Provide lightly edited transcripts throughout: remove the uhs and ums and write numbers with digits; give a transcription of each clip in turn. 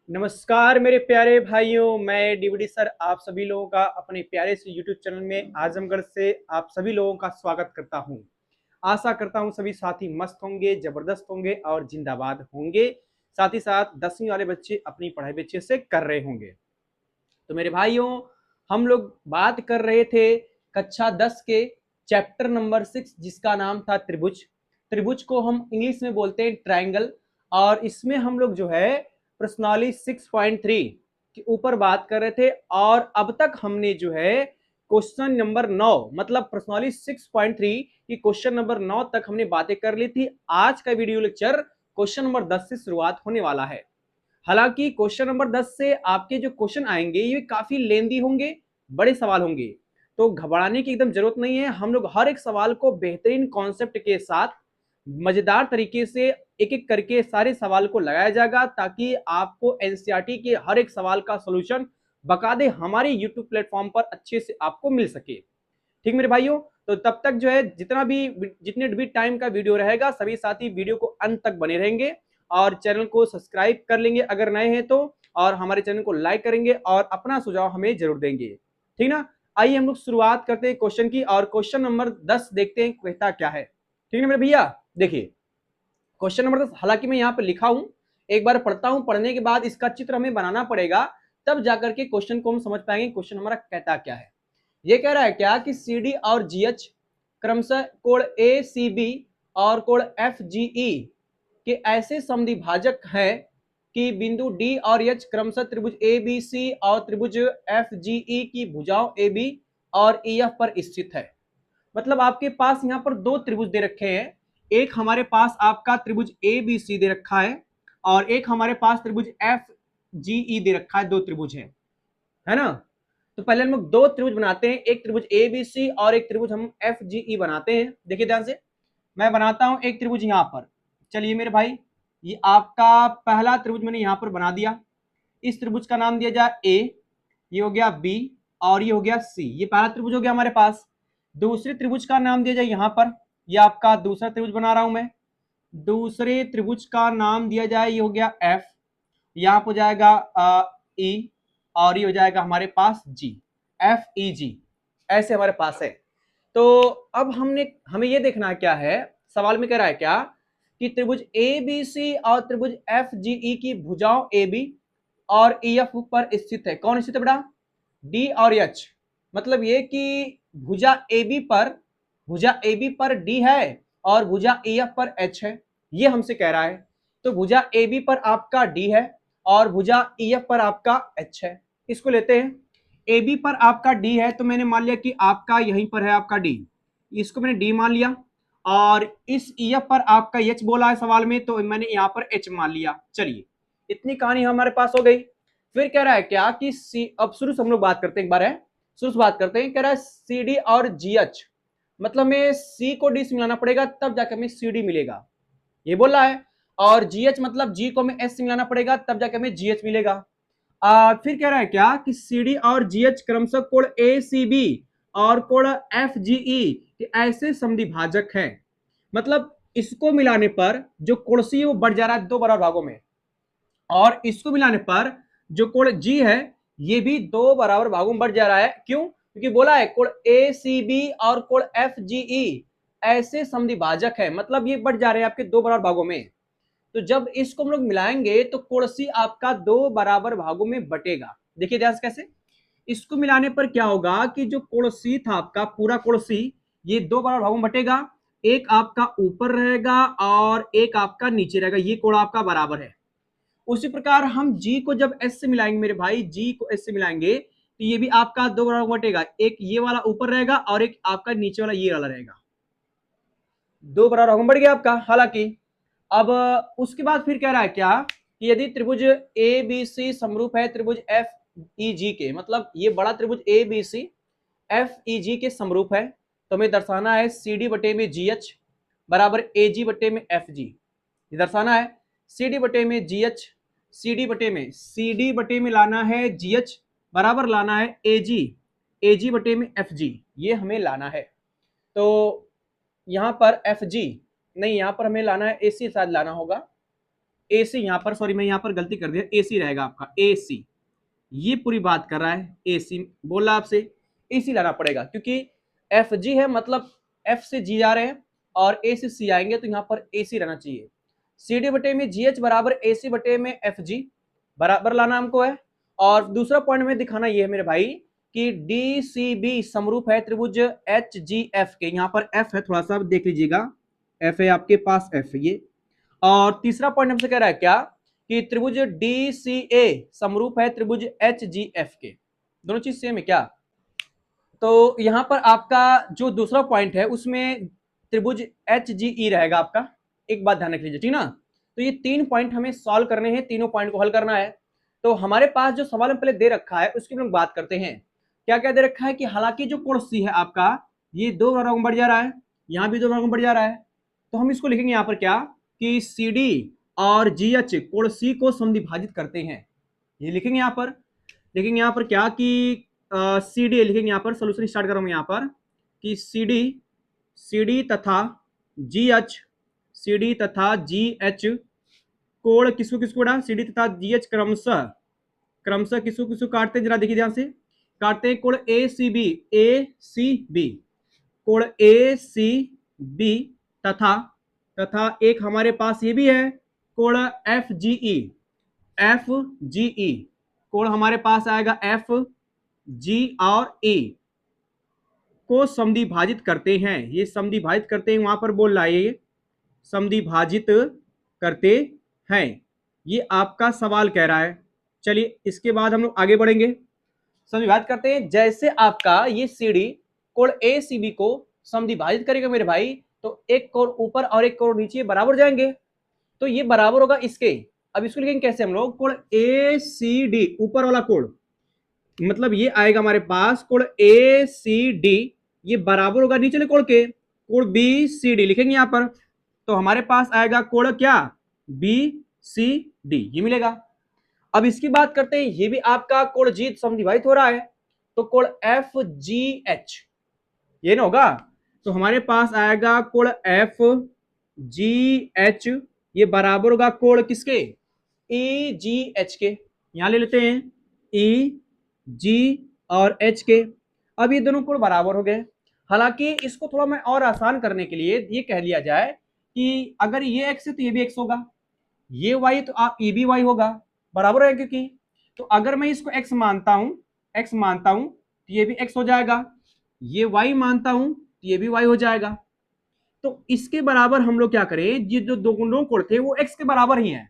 नमस्कार मेरे प्यारे भाइयों, मैं डीवीडी सर आप सभी लोगों का अपने प्यारे से यूट्यूब चैनल में आजमगढ़ से आप सभी लोगों का स्वागत करता हूं। आशा करता हूं सभी साथी मस्त होंगे, जबरदस्त होंगे और जिंदाबाद होंगे। साथ ही साथ 10वीं वाले बच्चे अपनी पढ़ाई भी अच्छे से कर रहे होंगे। तो मेरे भाइयों, हम लोग बात कर रहे थे कक्षा 10 के चैप्टर नंबर 6 जिसका नाम था त्रिभुज। त्रिभुज को हम इंग्लिश में बोलते हैं ट्रायंगल। और इसमें हम लोग जो है प्रश्नावली 6.3 के ऊपर बात कर रहे थे। और अब तक हमने जो है क्वेश्चन नंबर 9 मतलब प्रश्नावली 6.3 की क्वेश्चन नंबर 9 तक हमने बातें कर ली थी। आज का वीडियो लेक्चर क्वेश्चन नंबर 10 से शुरुआत होने वाला है। हालांकि क्वेश्चन नंबर 10 से आपके जो क्वेश्चन आएंगे ये काफी लेंदी होंगे, बड़े सवाल होंगे। तो घबराने की एकदम जरूरत नहीं है। हम लोग हर एक सवाल को बेहतरीन कॉन्सेप्ट के साथ मजेदार तरीके से एक एक करके सारे सवाल को लगाया जाएगा ताकि आपको एनसीईआरटी के हर एक सवाल का सॉल्यूशन बकायदे हमारे यूट्यूब प्लेटफॉर्म पर अच्छे से आपको मिल सके। ठीक मेरे भाइयों, तो तब तक जो है जितने भी टाइम का वीडियो रहेगा सभी साथी वीडियो को अंत तक बने रहेंगे और चैनल को सब्सक्राइब कर लेंगे अगर नए हैं तो, और हमारे चैनल को लाइक करेंगे और अपना सुझाव हमें जरूर देंगे। ठीक ना। आइए हम लोग शुरुआत करते हैं क्वेश्चन की और क्वेश्चन नंबर 10 देखते हैं कहता क्या है। ठीक है मेरे भैया, देखिए क्वेश्चन नंबर 10 हालांकि मैं यहाँ पे लिखा हूं, एक बार पढ़ता हूं, पढ़ने के बाद इसका चित्र हमें बनाना पड़ेगा, तब जाकर के क्वेश्चन को हम समझ पाएंगे क्वेश्चन हमारा कहता क्या है। ये कह रहा है क्या कि सी डी और जी एच क्रमशः कोण ए सी बी और कोण एफ जी ई के ऐसे समद्विभाजक हैं कि बिंदु डी और एच क्रमशः त्रिभुज ए बी सी और त्रिभुज एफ जी ई की भुजाओं ए बी और ई एफ पर स्थित है। मतलब आपके पास यहाँ पर दो त्रिभुज दे रखे हैं। एक हमारे पास आपका त्रिभुज ए बी सी दे रखा है और एक हमारे पास त्रिभुज एफ जी ई दे रखा है। दो त्रिभुज है ना। तो पहले हम लोग दो त्रिभुज बनाते हैं, एक त्रिभुज ए बी सी और एक त्रिभुज हम एफ जी ई बनाते हैं। देखिए ध्यान से, मैं बनाता हूं एक त्रिभुज यहां पर। चलिए मेरे भाई, ये आपका पहला त्रिभुज मैंने यहां पर बना दिया। इस त्रिभुज का नाम दिया जाए ए, ये हो गया बी और ये हो गया सी। ये पहला त्रिभुज हो गया हमारे पास। दूसरे त्रिभुज का नाम दिया जाए यहां पर, ये आपका दूसरा त्रिभुज बना रहा हूं मैं। दूसरे त्रिभुज का नाम दिया जाए, ये हो गया एफ, यहाँ पर जाएगा ई और ये हो जाएगा हमारे पास जी, एफ ई जी, ऐसे हमारे पास है। तो अब हमें ये देखना क्या है, सवाल में कह रहा है क्या कि त्रिभुज ए बी सी और त्रिभुज एफ जी ई की भुजाओं ए बी और ई एफ पर स्थित है। कौन स्थित है बेटा? डी और एच। मतलब ये कि भुजा ए बी पर डी है और भुजा ई एफ पर एच है, ये हमसे कह रहा है। तो भुजा ए बी पर आपका डी है और भुजा ई एफ पर आपका एच है। इसको लेते हैं। ए बी पर आपका डी है तो मैंने मान लिया कि आपका यहीं पर है आपका डी, इसको मैंने डी मान लिया। और इस ई एफ पर आपका एच बोला है सवाल में तो मैंने यहाँ पर एच मान लिया। चलिए इतनी कहानी हमारे पास हो गई। फिर कह रहा है क्या कि सी, अब शुरू से हम लोग बात करते हैं, एक बार है शुरू से बात करते हैं। कह रहा है सी डी और जी एच, मतलब हमें सी को डी से मिलाना पड़ेगा तब जाकर हमें सी डी मिलेगा, ये बोल रहा है। और जी एच मतलब जी को हमें एस से मिलाना पड़ेगा तब जाकर हमें जी एच मिलेगा। फिर कह रहा है क्या कि सी डी और जी एच क्रमशः कोण ए सी बी और कोण एफ जी ई ऐसे समद्विभाजक हैं। मतलब इसको मिलाने पर जो कोण सी है वो बढ़ जा रहा है दो बराबर भागों में, और इसको मिलाने पर जो कोण जी है ये भी दो बराबर भागों में बढ़ जा रहा है। क्यों? क्योंकि बोला है कोण ए सी बी और कोण एफ जी ई ऐसे समद्विभाजक है, मतलब ये बढ़ जा रहे हैं आपके दो बराबर भागों में। तो जब इसको हम लोग मिलाएंगे तो कोण सी आपका दो बराबर भागों में बटेगा। देखिए ध्यान से कैसे, इसको मिलाने पर क्या होगा कि जो कोण सी था आपका पूरा कोण सी ये दो बराबर भागों में बटेगा। एक आपका ऊपर रहेगा और एक आपका नीचे रहेगा, ये कोण आपका बराबर है। उसी प्रकार हम जी को जब एस से मिलाएंगे मेरे भाई, जी को एस से मिलाएंगे तो ये भी आपका दो बराबर बटेगा। एक ये वाला ऊपर रहेगा और एक आपका नीचे वाला ये वाला रहेगा, दो बराबर भागों में बढ़ गया आपका। हालांकि अब उसके बाद फिर कह रहा है क्या कि यदि त्रिभुज ए बी सी समरूप है त्रिभुज एफ ई जी के, मतलब ये बड़ा त्रिभुज A B C F E जी के समरूप है, तो हमें दर्शाना है सी डी बटे में जी एच बराबर ए जी बटे में एफ जी। ये दर्शाना है सी डी बटे में जी एच, सी डी बटे में लाना है जी एच बराबर लाना है ए जी बटे में एफ जी, ये हमें लाना है। तो यहाँ पर एफ जी नहीं, यहाँ पर हमें लाना है ए सी शायद लाना होगा। ए सी, यहाँ पर सॉरी मैं यहाँ पर गलती कर दिया, ए सी रहेगा आपका, ए सी, ये पूरी बात कर रहा है, ए सी बोल रहा आपसे, ए सी लाना पड़ेगा क्योंकि एफ जी है, मतलब एफ से जी जा रहे हैं और ए से सी आएंगे, तो यहाँ पर ए सी रहना चाहिए। सी डी बटे में जी एच बराबर ए सी बटे में एफ जी बराबर लाना हमको है। और दूसरा पॉइंट में दिखाना ये है मेरे भाई कि डी सी बी समरूप है त्रिभुज एच जी एफ के, यहाँ पर एफ है, थोड़ा सा देख लीजिएगा, एफ है आपके पास, एफ ये। और तीसरा पॉइंट हमसे कह रहा है क्या कि त्रिभुज डी सी ए समरूप है त्रिभुज एच जी एफ के, दोनों चीज सेम है क्या। तो यहां पर आपका जो दूसरा पॉइंट है उसमें त्रिभुज एच जी ई रहेगा आपका, एक बात ध्यान रख लीजिए, ठीक ना। तो ये 3 पॉइंट हमें सॉल्व करने हैं, तीनों पॉइंट को हल करना है। तो हमारे पास जो सवाल हम पहले दे रखा है उसकी हम बात करते हैं। क्या क्या दे रखा है कि हालांकि जो कोण सी है आपका ये 2 भागों में बढ़ जा रहा है, यहाँ भी 2 भागों में बढ़ जा रहा है, तो हम इसको लिखेंगे यहाँ पर क्या कि सी डी और जी एच कोण सी को समद्विभाजित करते हैं, ये लिखेंगे यहाँ पर। लिखेंगे यहाँ पर क्या कि सी डी लिखेंगे यहाँ पर, सोल्यूशन स्टार्ट करूंगा यहाँ पर कि सी डी तथा जी एच, सी डी तथा जी एच कोण किसको किसको ना, सी डी तथा जी एच क्रमशः क्रमशः किसको किसको काटते हैं, जरा देखिए ध्यान से, काटते हैं कोण ए सी बी, ए सी बी, कोण ए सी बी तथा तथा एक हमारे पास ये भी है कोण एफ जी ई, एफ जी ई कोण हमारे पास आएगा एफ जी और ए को समद्विभाजित करते हैं, ये समद्विभाजित करते हैं, वहां पर बोल रहा है ये समद्विभाजित करते हैं, ये आपका सवाल कह रहा है। चलिए इसके बाद हम लोग आगे बढ़ेंगे, समद्विभाजित करते हैं। जैसे आपका ये सीडी कोण ए सी बी को समद्विभाजित करेगा मेरे भाई, तो एक कोण ऊपर और एक कोण नीचे बराबर जाएंगे, तो ये बराबर होगा इसके। अब इसको लिखेंगे कैसे हम लोग, कोण ए सी डी ऊपर वाला कोण, मतलब ये आएगा हमारे पास कोण ए सी डी, ये बराबर होगा नीचे कोण के, कोण बी सी डी लिखेंगे यहां पर, तो हमारे पास आएगा कोण क्या बी सी डी, ये मिलेगा। अब इसकी बात करते हैं, ये भी आपका कोण जी समद्विभाजित हो रहा है, तो कोण एफ जी एच ये ना होगा, तो हमारे पास आएगा कोण एफ जी एच, ये बराबर होगा कोण किसके, ई जी एच के, यहां ले लेते हैं ई जी और एच के। अब ये दोनों कोण बराबर हो गए। हालांकि इसको थोड़ा मैं और आसान करने के लिए ये कह लिया जाए कि अगर ये एक्स है तो ये भी एक्स होगा, ये वाई तो आप ये भी वाई होगा, बराबर है क्योंकि। तो अगर मैं इसको एक्स मानता हूं, एक्स मानता हूं तो ये भी एक्स हो जाएगा, ये वाई मानता हूं तो ये भी वाई हो जाएगा। तो इसके बराबर हम लोग क्या करें, ये जो दोनों कोण थे वो एक्स के बराबर ही हैं,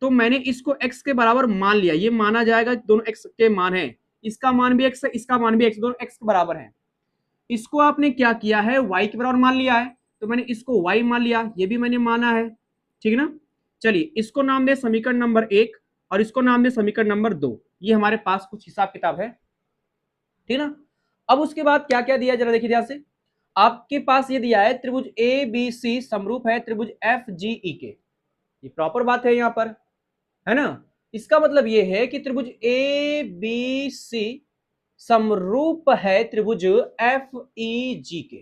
तो मैंने इसको x के बराबर मान लिया, ये माना जाएगा दोनों x के मान है, इसका मान भी x है, इसका मान भी x, दोनों x के बराबर है। इसको आपने क्या किया है, y के बराबर मान लिया है, तो मैंने इसको y मान लिया, ये भी मैंने माना है, ठीक ना। चलिए इसको नाम दे समीकरण नंबर 1 और इसको नाम दे समीकरण नंबर 2, ये हमारे पास कुछ हिसाब किताब है, ठीक ना। अब उसके बाद क्या क्या दिया जरा देखिए ध्यान से, आपके पास ये दिया है त्रिभुज ए बी सी समरूप है त्रिभुज एफ जी ई के, ये प्रॉपर बात है यहाँ पर, है ना। इसका मतलब यह है कि त्रिभुज ए बी सी समरूप है त्रिभुज एफ ई जी के।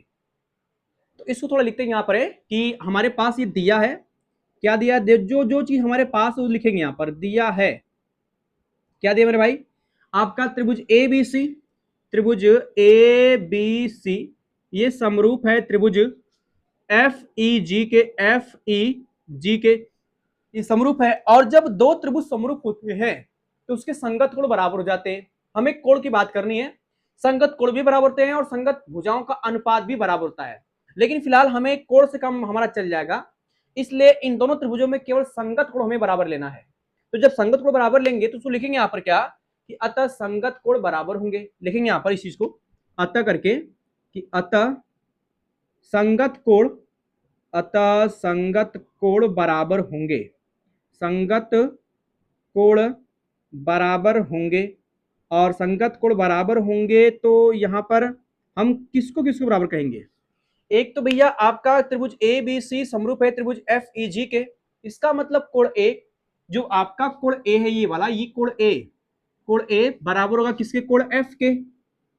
तो इसको थोड़ा लिखते हैं यहां पर है कि हमारे पास ये दिया है, क्या दिया है, जो जो चीज हमारे पास वो लिखेंगे यहां पर, दिया है, क्या दिया मेरे भाई, आपका त्रिभुज ए बी सी, त्रिभुज ए बी सी ये समरूप है त्रिभुज एफ ई जी के, एफ ई जी के ये समरूप है। और जब दो त्रिभुज समरूप होते हैं तो उसके संगत कोण बराबर हो जाते हैं। हमें कोण की बात करनी है, संगत कोण भी बराबर होते हैं और संगत भुजाओं का अनुपात भी बराबर होता है, लेकिन फिलहाल हमें कोण से कम हमारा चल जाएगा, इसलिए इन दोनों त्रिभुजों में केवल संगत कोण हमें बराबर लेना है। तो जब संगत कोण बराबर लेंगे तो उसको लिखेंगे यहां पर क्या कि अतः संगत कोण बराबर होंगे, लिखेंगे यहां पर इस चीज को अतः करके कि अतः संगत कोण, अतः संगत कोण बराबर होंगे, संगत कोण बराबर होंगे। और संगत कोण बराबर होंगे तो यहां पर हम किसको किसको बराबर कहेंगे, एक तो भैया आपका त्रिभुज ए बी सी समरूप है त्रिभुज एफ ई जी के, इसका मतलब कोण ए, जो आपका कोण ए है ये वाला, ये कोण ए बराबर होगा किसके, कोण एफ के,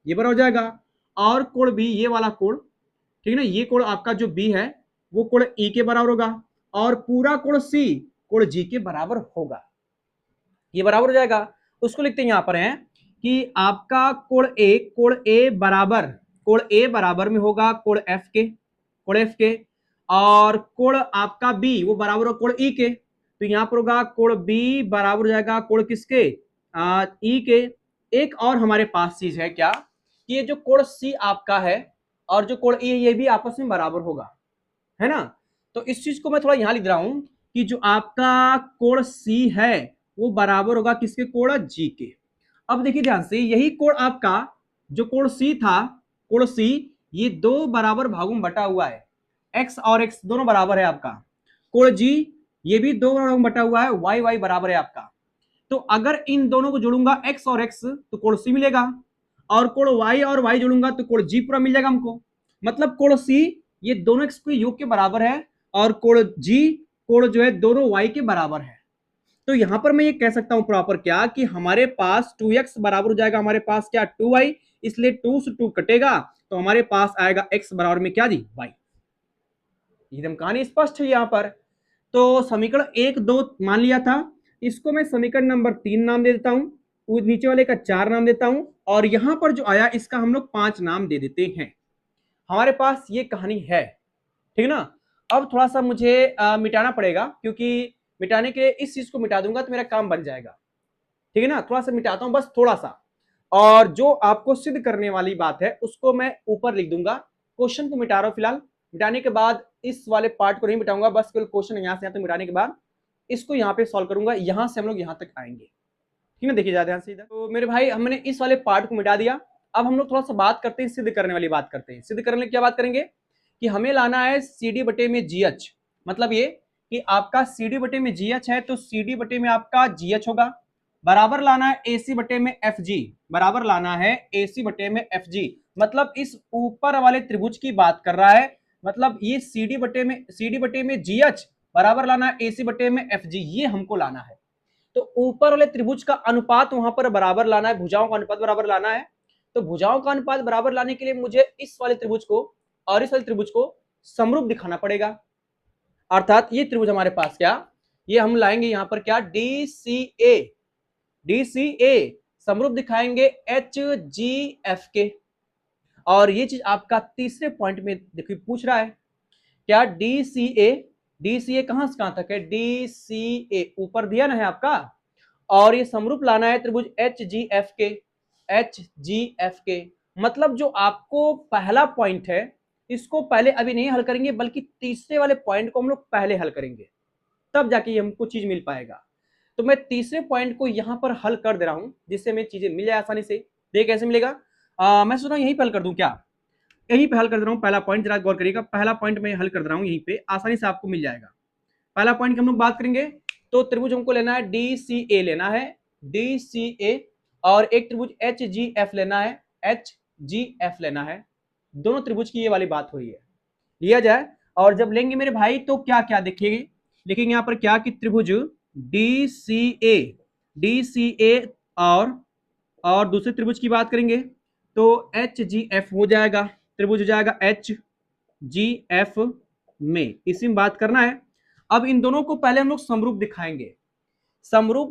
ये बराबर हो जाएगा। और कोण बी ये वाला कोण, ठीक है ना, ये कोण आपका जो बी है वो कोण ई के बराबर होगा। और पूरा कोण सी कोण जी के बराबर होगा। ये बराबर हो जाएगा, उसको लिखते हैं यहां पर है कि आपका कोण ए बराबर में होगा कोण एफ के, और कोण आपका बी वो बराबर हो कोण ई के। तो यहां पर होगा कोण बी बराबर हो जाएगा कोण किसके, ई के। एक और हमारे पास चीज है क्या, कि ये जो कोण सी आपका है और जो कोण ई है ये भी आपस में बराबर होगा, है ना। तो इस चीज को मैं थोड़ा यहां लिख रहा हूं कि जो आपका कोण सी है वो बराबर होगा किसके, कोण जी के। अब देखिए ध्यान से, यही कोण आपका जो कोण सी था, कोण सी ये दो बराबर भागों में बटा हुआ है, एक्स और एक्स दोनों बराबर है आपका। कोण जी ये भी दो भागों में बटा हुआ है, वाई वाई बराबर है आपका। तो अगर इन दोनों को जोड़ूंगा एक्स और एक्स तो कोण सी मिलेगा, और कोण वाई और वाई जोड़ूंगा तो कोण जी पूरा मिल जाएगा हमको। मतलब कोण सी ये दोनों एक्स के योग के बराबर है, और कोण जी कोण जो है दोनों वाई के बराबर है। तो यहां पर मैं ये कह सकता हूं प्रॉपर क्या, कि हमारे पास 2x बराबर हो जाएगा हमारे पास क्या 2y, इसलिए 2 से 2 कटेगा तो हमारे पास आएगा x बराबर में क्या जी y। एकदम कहानी स्पष्ट है यहां पर। तो समीकरण 1 2 मान लिया था, इसको मैं समीकरण नंबर 3 नाम दे देता हूं, नीचे वाले का 4 नाम देता हूं, और यहां पर जो आया इसका हम लोग 5 नाम दे देते हैं। हमारे पास ये कहानी है, ठीक ना। अब थोड़ा सा मुझे मिटाना पड़ेगा, क्योंकि मिटाने के इस चीज को मिटा दूंगा तो मेरा काम बन जाएगा, ठीक है ना। थोड़ा सा मिटाता हूं बस थोड़ा सा, और जो आपको सिद्ध करने वाली बात है उसको मैं ऊपर लिख दूंगा। क्वेश्चन को मिटा रहा हूं फिलहाल, मिटाने के बाद इस वाले पार्ट को नहीं मिटाऊंगा, बस केवल क्वेश्चन यहां से यहां तक मिटाने के बाद इसको यहां पे सॉल्व करूंगा, यहां से हम लोग यहां तक आएंगे, ठीक है। देखिए ध्यान से इधर, तो मेरे भाई हमने इस वाले पार्ट को मिटा दिया। अब हम लोग थोड़ा सा बात करते हैं, सिद्ध करने वाली बात करते हैं। सिद्ध करने की क्या बात करेंगे, कि हमें लाना है सी डी बटे में जी एच। मतलब ये कि आपका सी डी बटे में जी एच है तो सी डी बटे में आपका जी एच होगा, बराबर लाना है ए सी बटे में एफ जी, बराबर लाना है ए सी बटे में एफ जी। मतलब इस ऊपर वाले त्रिभुज की बात कर रहा है, मतलब ये सी डी बटे में जी एच बराबर लाना है ए सी बटे में एफ जी, ये हमको लाना है। तो ऊपर वाले त्रिभुज का अनुपात वहां पर बराबर लाना है, भुजाओं का अनुपात बराबर लाना है। तो भुजाओं का अनुपात बराबर लाने के लिए मुझे इस वाले त्रिभुज को और इस वाले त्रिभुज को समरूप दिखाना पड़ेगा। अर्थात ये त्रिभुज हमारे पास क्या, ये हम लाएंगे यहां पर क्या डी सी ए समरूप दिखाएंगे एच जी एफ के। और ये चीज आपका तीसरे पॉइंट में देखिए पूछ रहा है क्या, डी सी ए कहां से कहां तक है, डी सी ए ऊपर दिया ना है आपका, और ये समरूप लाना है त्रिभुज एच जी एफ के। मतलब जो आपको पहला पॉइंट है इसको पहले अभी नहीं हल करेंगे, बल्कि तीसरे वाले पॉइंट को हम लोग पहले हल करेंगे, तब जाके हमको चीज मिल पाएगा। तो मैं तीसरे पॉइंट को यहां पर हल कर दे रहा हूं, जिससे मैं चीजें मिल जाए आसानी से। देख कैसे मिलेगा, मैं सोच रहा हूं यहीं पे हल कर दूं क्या, यहीं पे हल कर दे रहा हूं। पहला पॉइंट जरा गौर करिएगा, पहला पॉइंट मैं हल कर दे रहा हूं, यहीं पे आसानी से आपको मिल जाएगा। पहला पॉइंट की हम लोग बात करेंगे, तो त्रिभुज हमको लेना है डी सी ए लेना है, डी सी ए, और एक त्रिभुज एच जी एफ लेना है, एच जी एफ लेना है। दोनों त्रिभुज की ये वाली बात हो रही है, लिया जाए। और जब लेंगे मेरे भाई तो क्या क्या देखेंगे, लिखेंगे यहाँ पर क्या कि त्रिभुज डी सी ए और दूसरे त्रिभुज की बात करेंगे तो एच जी एफ हो जाएगा, त्रिभुज हो जाएगा एच जी एफ में, इसी में बात करना है। अब इन दोनों को पहले हम लोग समरूप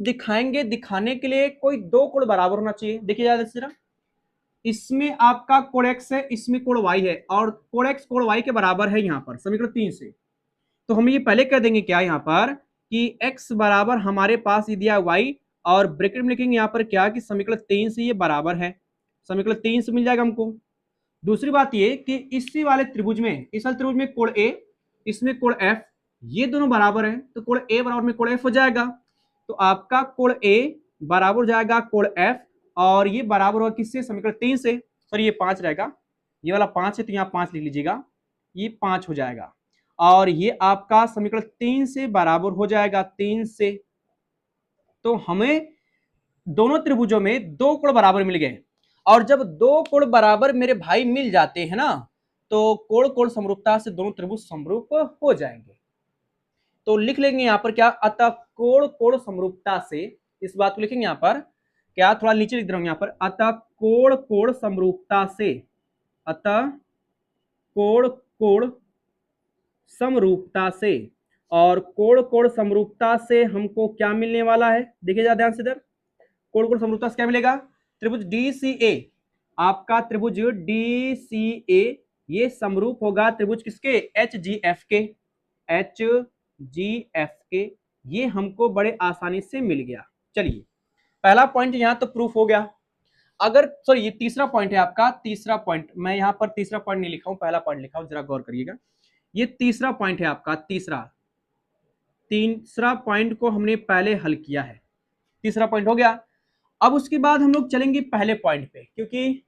दिखाएंगे। दिखाने के लिए कोई दो कोण बराबर होना चाहिए। देखिए जरा, इसमें आपका कोण x है, इसमें कोण y है, और कोण x कोण y के बराबर है यहाँ पर समीकरण 3 से। तो हम ये पहले कह देंगे क्या यहाँ पर कि x बराबर हमारे पास ये दिया y, और ब्रैकेट में लिखेंगे यहाँ पर क्या कि समीकरण 3 से ये बराबर है, समीकरण 3 से मिल जाएगा हमको। दूसरी बात ये कि इसी वाले त्रिभुज में, इस वाले त्रिभुज में कोण a, इसमें कोण f, ये दोनों बराबर है, तो कोण a बराबर में कोण f हो जाएगा। तो आपका कोण a बराबर हो जाएगा कोण f, और ये बराबर होगा किससे, समीकरण 3 से। सॉरी ये 5 रहेगा, ये वाला 5 है तो यहाँ 5 लिख लीजिएगा, ये 5 हो जाएगा। और ये आपका समीकरण 3 से बराबर हो जाएगा 3 से। तो हमें दोनों त्रिभुजों में दो कोण बराबर मिल गए, और जब दो कोण बराबर मेरे भाई मिल जाते हैं ना, तो कोण कोण समरूपता से दोनों त्रिभुज समरूप हो जाएंगे। तो लिख लेंगे यहाँ पर क्या, अतः कोण कोण समरूपता से, इस बात को लिखेंगे यहाँ पर क्या, थोड़ा नीचे लिख दे रहा हूं यहाँ पर, अतः कोण कोण समरूपता से, अतः कोण कोण समरूपता से और कोण कोण समरूपता से हमको क्या मिलने वाला है, देखिए जरा ध्यान से इधर, कोण कोण समरूपता से क्या मिलेगा, त्रिभुज DCA, आपका त्रिभुज DCA ये समरूप होगा त्रिभुज किसके, HGF के, HGF के, ये हमको बड़े आसानी से मिल गया। चलिए पहला पॉइंट यहां तो प्रूफ हो गया। अगर सॉरी ये तीसरा पॉइंट है आपका, तीसरा पॉइंट, मैं यहां पर तीसरा पॉइंट नहीं लिखा हूं, पहला पॉइंट लिखा हूं, जरा गौर करिएगा। ये तीसरा पॉइंट है आपका, तीसरा पॉइंट को हमने पहले हल किया है, तीसरा पॉइंट हो गया। अब उसके बाद हम लोग चलेंगे पहले पॉइंट पे, क्योंकि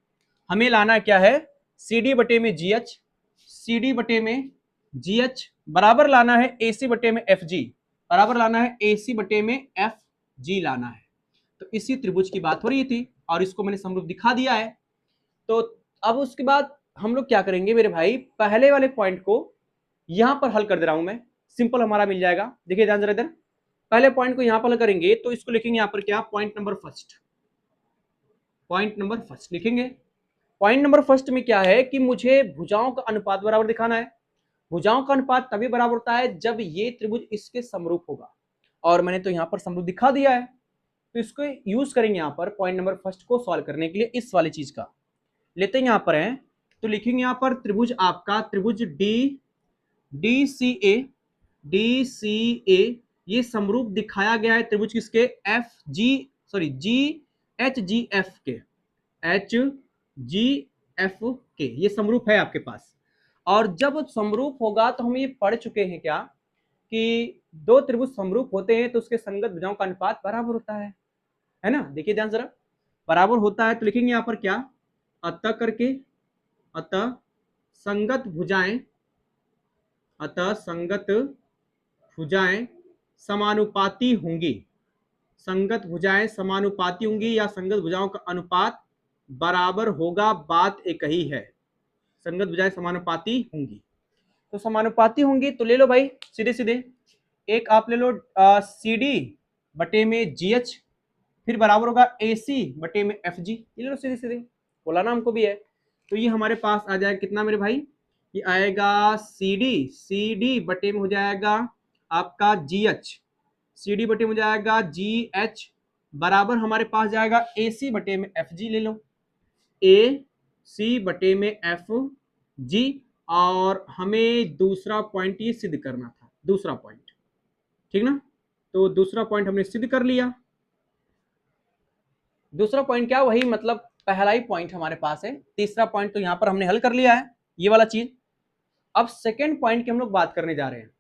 हमें लाना क्या है, CD बटे में GH, CD बटे में GH बराबर लाना है AC बटे में FG, बराबर लाना है AC बटे में FG लाना है। तो इसी त्रिभुज की बात हो रही थी और इसको मैंने समरूप दिखा दिया है। तो अब उसके बाद हम लोग क्या करेंगे मेरे भाई, पहले वाले पॉइंट को यहां पर हल कर दे रहा हूं मैं, सिंपल हमारा मिल जाएगा। देखिए ध्यान जरा इधर, पहले पॉइंट को यहां पर हल करेंगे तो इसको लिखेंगे यहां पर क्या, point number first, point number first लिखेंगे। पॉइंट नंबर फर्स्ट में क्या है कि मुझे भुजाओं का अनुपात बराबर दिखाना है। भुजाओं का अनुपात तभी बराबर होता है जब ये त्रिभुज इसके समरूप होगा, और मैंने तो यहां पर समरूप दिखा दिया है। तो इसको यूज करेंगे यहां पर पॉइंट नंबर फर्स्ट को सॉल्व करने के लिए, इस वाली चीज का लेते हैं यहां पर है। तो लिखेंगे यहां पर त्रिभुज आपका, त्रिभुज DCA ये समरूप दिखाया गया है त्रिभुज किसके, HGF के, HGF के ये समरूप है आपके पास। और जब समरूप होगा तो हम ये पढ़ चुके हैं क्या कि दो त्रिभुज समरूप होते हैं तो उसके संगत भुजाओं का अनुपात बराबर होता है ना। देखिए ध्यान जरा, बराबर होता है तो लिखेंगे यहां पर क्या, अतः करके, अतः संगत भुजाएं, अतः संगत भुजाएं समानुपाती होंगी, संगत भुजाएं समानुपाती होंगी या संगत भुजाओं का अनुपात बराबर होगा, बात एक ही है, संगत भुजाएं समानुपाती होंगी। तो समानुपाती होंगी तो ले लो भाई सीधे सीधे, एक आप ले लो CD बटे में GH, फिर बराबर होगा AC बटे में FG, ये ले लो सीधे सीधे, बोला ना हमको भी है। तो ये हमारे पास आ जाएगा कितना मेरे भाई, ये आएगा CD बटे में हो जाएगा आपका GH, CD बटे में हो जाएगा GH, बराबर हमारे पास जाएगा AC बटे में FG, ले लो AC बटे में FG। और हमें दूसरा पॉइंट ये सिद्ध करना था, दूसरा पॉइंट, ठीक ना। तो दूसरा पॉइंट हमने सिद्ध कर लिया। दूसरा पॉइंट क्या, वही मतलब पहला ही पॉइंट हमारे पास है, तीसरा पॉइंट तो यहां पर हमने हल कर लिया है, ये वाला चीज। अब सेकेंड पॉइंट की हम लोग बात करने जा रहे हैं।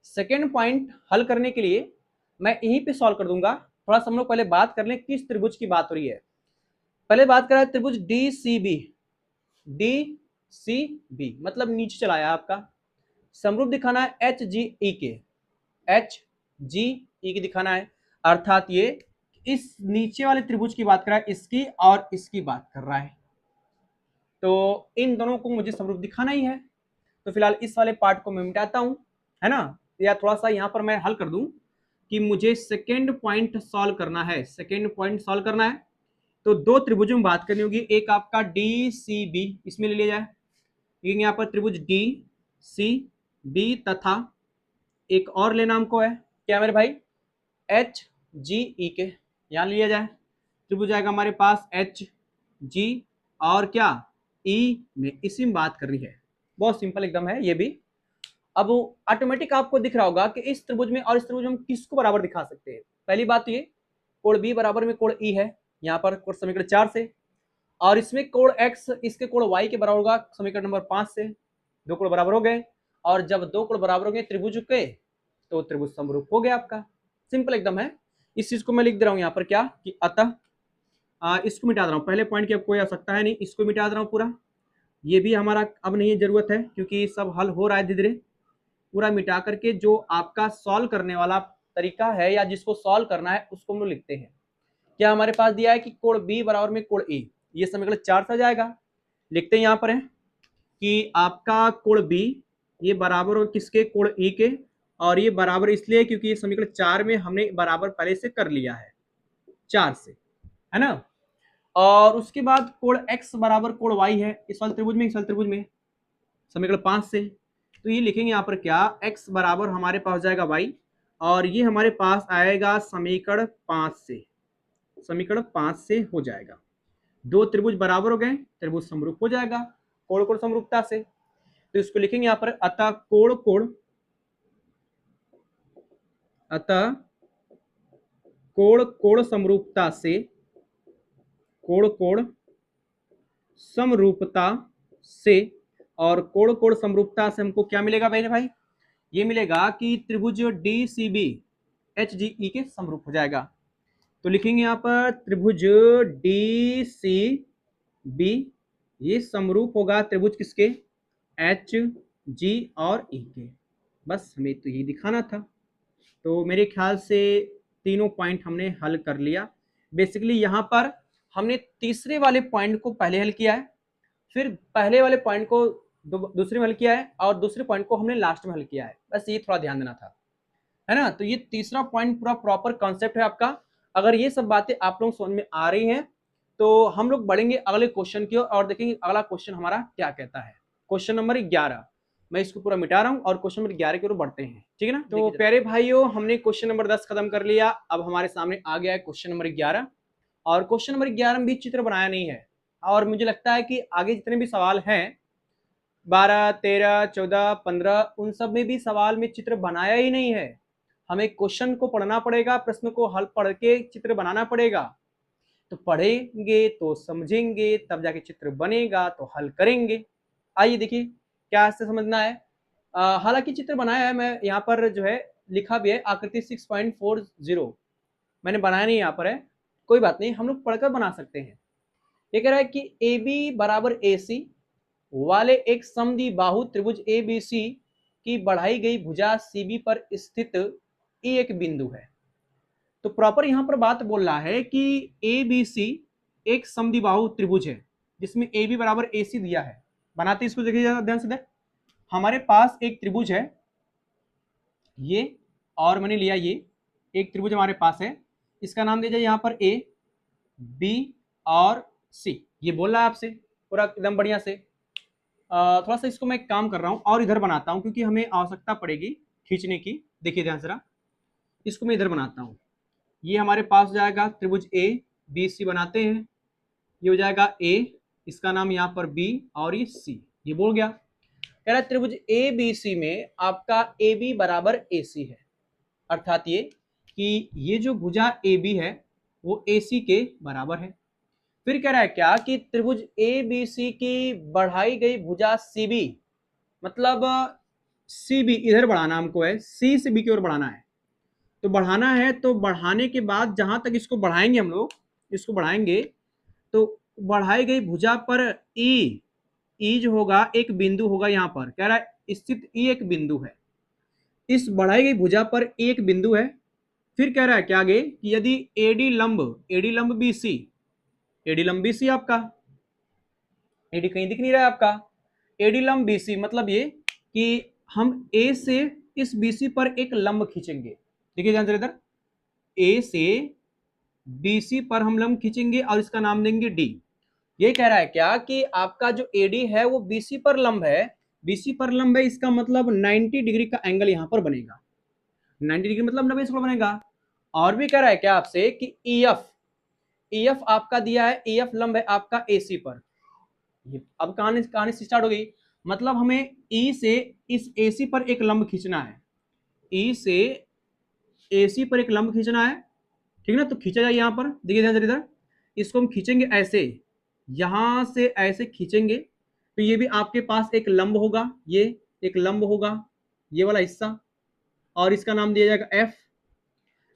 सेकेंड पॉइंट हल करने के लिए मैं यहीं पे सॉल्व कर दूंगा। थोड़ा सा हम लोग पहले बात कर लें किस त्रिभुज की बात हो रही है। पहले बात करा त्रिभुज DCB मतलब नीचे चलाया आपका, समरूप दिखाना है HGE के दिखाना है, अर्थात ये इस नीचे वाले त्रिभुज की बात कर रहा है, इसकी और इसकी बात कर रहा है। तो इन दोनों को मुझे समरूप दिखाना ही है। तो फिलहाल इस वाले पार्ट को मैं मिटाता हूं, है ना, या थोड़ा सा यहां पर मैं हल कर दूं कि मुझे सेकेंड पॉइंट सॉल्व करना है, सेकेंड पॉइंट सॉल्व करना है। तो दो त्रिभुजों में बात करनी होगी, एक आपका DCB, इसमें ले लिया जाए, यहाँ पर त्रिभुज DCB, तथा एक और लेना हमको है क्या मेरे भाई, HGE के, यहां लिया जाए। त्रिभुज आएगा हमारे पास HG और क्या E में, इसी में बात करनी है, बहुत सिंपल एकदम है ये भी। अब ऑटोमेटिक आपको दिख रहा होगा कि इस त्रिभुज में और इस त्रिभुज में किसको बराबर दिखा सकते हैं। पहली बात तो ये कोण B बराबर में कोण E है, यहाँ पर कोण समीकरण 4 से, और इसमें कोण X इसके कोण Y के बराबर होगा समीकरण नंबर 5 से। दो कोण बराबर हो गए, और जब दो कोण बराबर हो गए त्रिभुज के तो त्रिभुज समरूप हो गया आपका, सिंपल एकदम है। इस चीज को मैं लिख दे रहा हूं यहाँ पर क्या कि अतः इसको मिटा दे रहा हूं, पहले पॉइंट की अब कोई आवश्यकता है नहीं, इसको मिटा दे रहा हूं पूरा, ये भी हमारा अब नहीं जरूरत है क्योंकि सब हल हो रहा है धीरे धीरे। पूरा मिटा करके जो आपका सॉल्व करने वाला तरीका है या जिसको सॉल्व करना है उसको हम लोग लिखते हैं। क्या हमारे पास दिया है कि कोण B बराबर में कोण E, ये समीकरण 4 से आ जाएगा। लिखते हैं यहाँ पर है कि आपका कोण B ये बराबर हो किसके, कोण E के, और ये बराबर इसलिए क्योंकि ये समीकरण 4 में हमने बराबर पहले से कर लिया है 4 से, है ना। और उसके बाद कोण X बराबर कोण Y है इस वाले त्रिभुज में, इस वाले त्रिभुज में समीकरण 5 से। तो ये लिखेंगे यहाँ पर क्या, x बराबर हमारे पास हो जाएगा y, और ये हमारे पास आएगा समीकरण 5 से, समीकरण 5 से हो जाएगा। दो त्रिभुज बराबर हो गए, त्रिभुज समरूप हो जाएगा कोण कोण समरूपता से। तो इसको लिखेंगे यहाँ पर, अतः कोण कोण, अतः कोण कोण समरूपता से, कोण कोण समरूपता से, और कोण कोण समरूपता से हमको क्या मिलेगा भाई भाई, ये मिलेगा कि त्रिभुज DCB HGE के समरूप हो जाएगा। तो लिखेंगे यहाँ पर त्रिभुज DCB, ये समरूप होगा त्रिभुज किसके, HG और E के। बस हमें तो यही दिखाना था। तो मेरे ख्याल से तीनों पॉइंट हमने हल कर लिया। बेसिकली यहाँ पर हमने तीसरे वाले पॉइंट को पहले हल किया है, फिर पहले वाले पॉइंट को दूसरे में हल किया है, और दूसरे पॉइंट को हमने लास्ट में हल किया है। बस ये थोड़ा ध्यान देना था, है ना। तो ये तीसरा पॉइंट पूरा प्रॉपर कॉन्सेप्ट है आपका। अगर ये सब बातें आप लोग समझ में आ रही हैं तो हम लोग बढ़ेंगे अगले क्वेश्चन की ओर और देखेंगे अगला क्वेश्चन हमारा क्या कहता है। क्वेश्चन नंबर 11, मैं इसको पूरा मिटा रहा हूं और क्वेश्चन नंबर 11 की ओर बढ़ते हैं, ठीक है ना। तो प्यारे भाइयों, हमने क्वेश्चन नंबर 10 खत्म कर लिया। अब हमारे सामने आ गया है क्वेश्चन नंबर 11, और क्वेश्चन नंबर 11 में भी चित्र बनाया नहीं है, और मुझे लगता है कि आगे जितने भी सवाल हैं 12, 13, 14, 15, उन सब में भी सवाल में चित्र बनाया ही नहीं है। हमें क्वेश्चन को पढ़ना पड़ेगा, प्रश्न को हल पढ़ के चित्र बनाना पड़ेगा। तो पढ़ेंगे तो समझेंगे, तब जाके चित्र बनेगा तो हल करेंगे। आइए देखिए क्या इससे समझना है। हालांकि चित्र बनाया है, मैं यहाँ पर जो है लिखा भी है आकृति 6.40, मैंने बनाया नहीं यहाँ पर है, कोई बात नहीं, हम लोग पढ़कर बना सकते हैं। ये कह रहा है कि AB बराबर AC वाले एक समद्विबाहु त्रिभुज ABC की बढ़ाई गई भुजा CB पर स्थित E एक बिंदु है। तो प्रॉपर यहां पर बात बोल रहा है कि ABC एक समद्विबाहु त्रिभुज है जिसमें AB बराबर AC दिया है। बनाते इसको देखिए ध्यान से देख, हमारे पास एक त्रिभुज है ये, और मैंने लिया ये एक त्रिभुज हमारे पास है, इसका नाम दीजिए यहाँ पर A, B और C। ये बोल रहा है आपसे पूरा एकदम बढ़िया से। थोड़ा सा इसको मैं काम कर रहा हूँ और इधर बनाता हूँ क्योंकि हमें आवश्यकता पड़ेगी खींचने की। देखिए ध्यान जरा, इसको मैं इधर बनाता हूँ। ये हमारे पास जाएगा त्रिभुज ABC बनाते हैं, ये हो जाएगा A, इसका नाम यहाँ पर B और ये C। ये बोल गया, कह रहा है त्रिभुज ABC में आपका AB बराबर AC है, अर्थात ये कि ये जो भुजा AB है वो AC के बराबर है। फिर कह रहा है क्या कि त्रिभुज ABC की बढ़ाई गई भुजा CB, मतलब CB इधर बढ़ाना हमको है, C से B की ओर बढ़ाना है। तो बढ़ाना है तो बढ़ाने के बाद जहां तक इसको बढ़ाएंगे हम लोग, इसको बढ़ाएंगे तो बढ़ाई गई भुजा पर E जो होगा एक बिंदु होगा, यहाँ पर कह रहा है स्थित E एक बिंदु है। इस बढ़ाई गई भुजा पर एक बिंदु है। फिर कह रहा है क्या आगे कि यदि AD लंब BC, AD लंब BC आपका, AD कहीं दिख नहीं रहा है आपका, AD लंब BC मतलब ये कि हम A से इस BC पर एक लंब खींचेंगे। देखिए ध्यान से इधर, A से BC पर हम लंब खींचेंगे और इसका नाम देंगे D। ये कह रहा है क्या कि आपका जो AD है वो BC पर लंब है, BC पर लंब है, इसका मतलब 90 डिग्री का एंगल यहाँ पर बनेगा। 90 डिग्री मतलब 90 डिग्री बनेगा। और भी कह रहा है क्या आपसे कि EF आपका दिया है, EF लंब है आपका AC पर। ये अब कहानी से स्टार्ट हो गई, मतलब हमें E से इस AC पर एक लंब खींचना है, E से AC पर एक लंब खींचना है, ठीक है ना। तो खींचा जाए यहाँ पर, देखिए ध्यान से इधर, इसको हम खींचेंगे ऐसे, यहां से ऐसे खींचेंगे तो ये भी आपके पास एक लंब होगा, ये एक लंब होगा ये वाला हिस्सा, और इसका नाम दिया जाएगा F।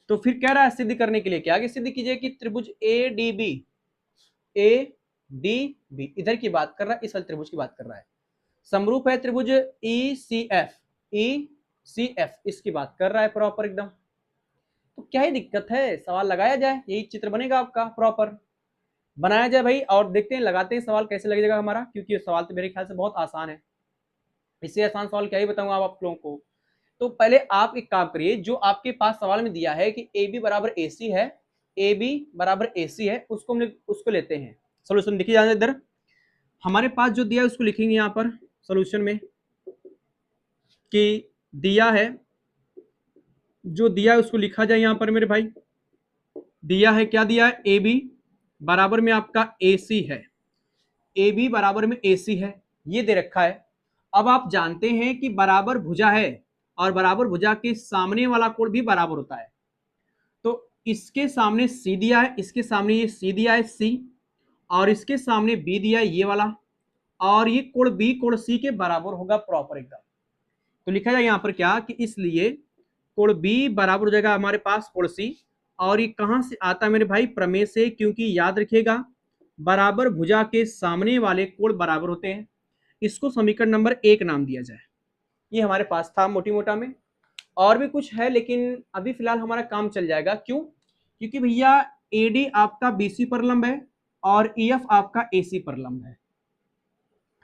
तो फिर कह रहा है सिद्ध करने के लिए क्या, आगे सिद्ध कीजिए कि त्रिभुज ADB इधर की बात कर रहा है, इस वाले त्रिभुज की बात कर रहा है, समरूप है त्रिभुज ECF, इसकी बात कर रहा है प्रॉपर एकदम। तो क्या ही दिक्कत है, सवाल लगाया जाए, यही चित्र बनेगा आपका, प्रॉपर बनाया जाए भाई। और देखते हैं लगाते हैं सवाल कैसे लगेगा हमारा, क्योंकि सवाल तो मेरे ख्याल से बहुत आसान है, इससे आसान सवाल क्या ही बताऊंगा आप लोगों को। तो पहले आप एक काम करिए, जो आपके पास सवाल में दिया है कि AB बराबर AC है, AB बराबर AC है, उसको लेते हैं सोल्यूशन। देखिए इधर हमारे पास जो दिया है उसको लिखेंगे यहाँ पर सोल्यूशन में। कि दिया है, जो दिया है उसको लिखा जाए यहां पर मेरे भाई। दिया है, क्या दिया है, ए बी बराबर में आपका ए सी है, ए बी बराबर में ए सी है, ये दे रखा है। अब आप जानते हैं कि बराबर भुजा है और बराबर भुजा के सामने वाला कोण भी बराबर होता है। तो इसके सामने सी दिया है, इसके सामने ये सी दिया है सी, और इसके सामने बी दिया है ये वाला, और ये कोण बी कोण सी के बराबर होगा प्रॉपर एकदम। तो लिखा जाए यहां पर क्या कि इसलिए कोण बी बराबर हो जाएगा हमारे पास कोण सी, और ये कहां से आता है मेरे भाई, प्रमेय से, क्योंकि याद रखिएगा बराबर भुजा के सामने वाले कोण बराबर होते हैं। इसको समीकरण नंबर 1 नाम दिया जाए। ये हमारे पास था मोटी मोटा में, और भी कुछ है लेकिन अभी फिलहाल हमारा काम चल जाएगा। क्यों? क्योंकि भैया एडी आपका बीसी पर लंब है और ईएफ आपका एसी पर लंब है,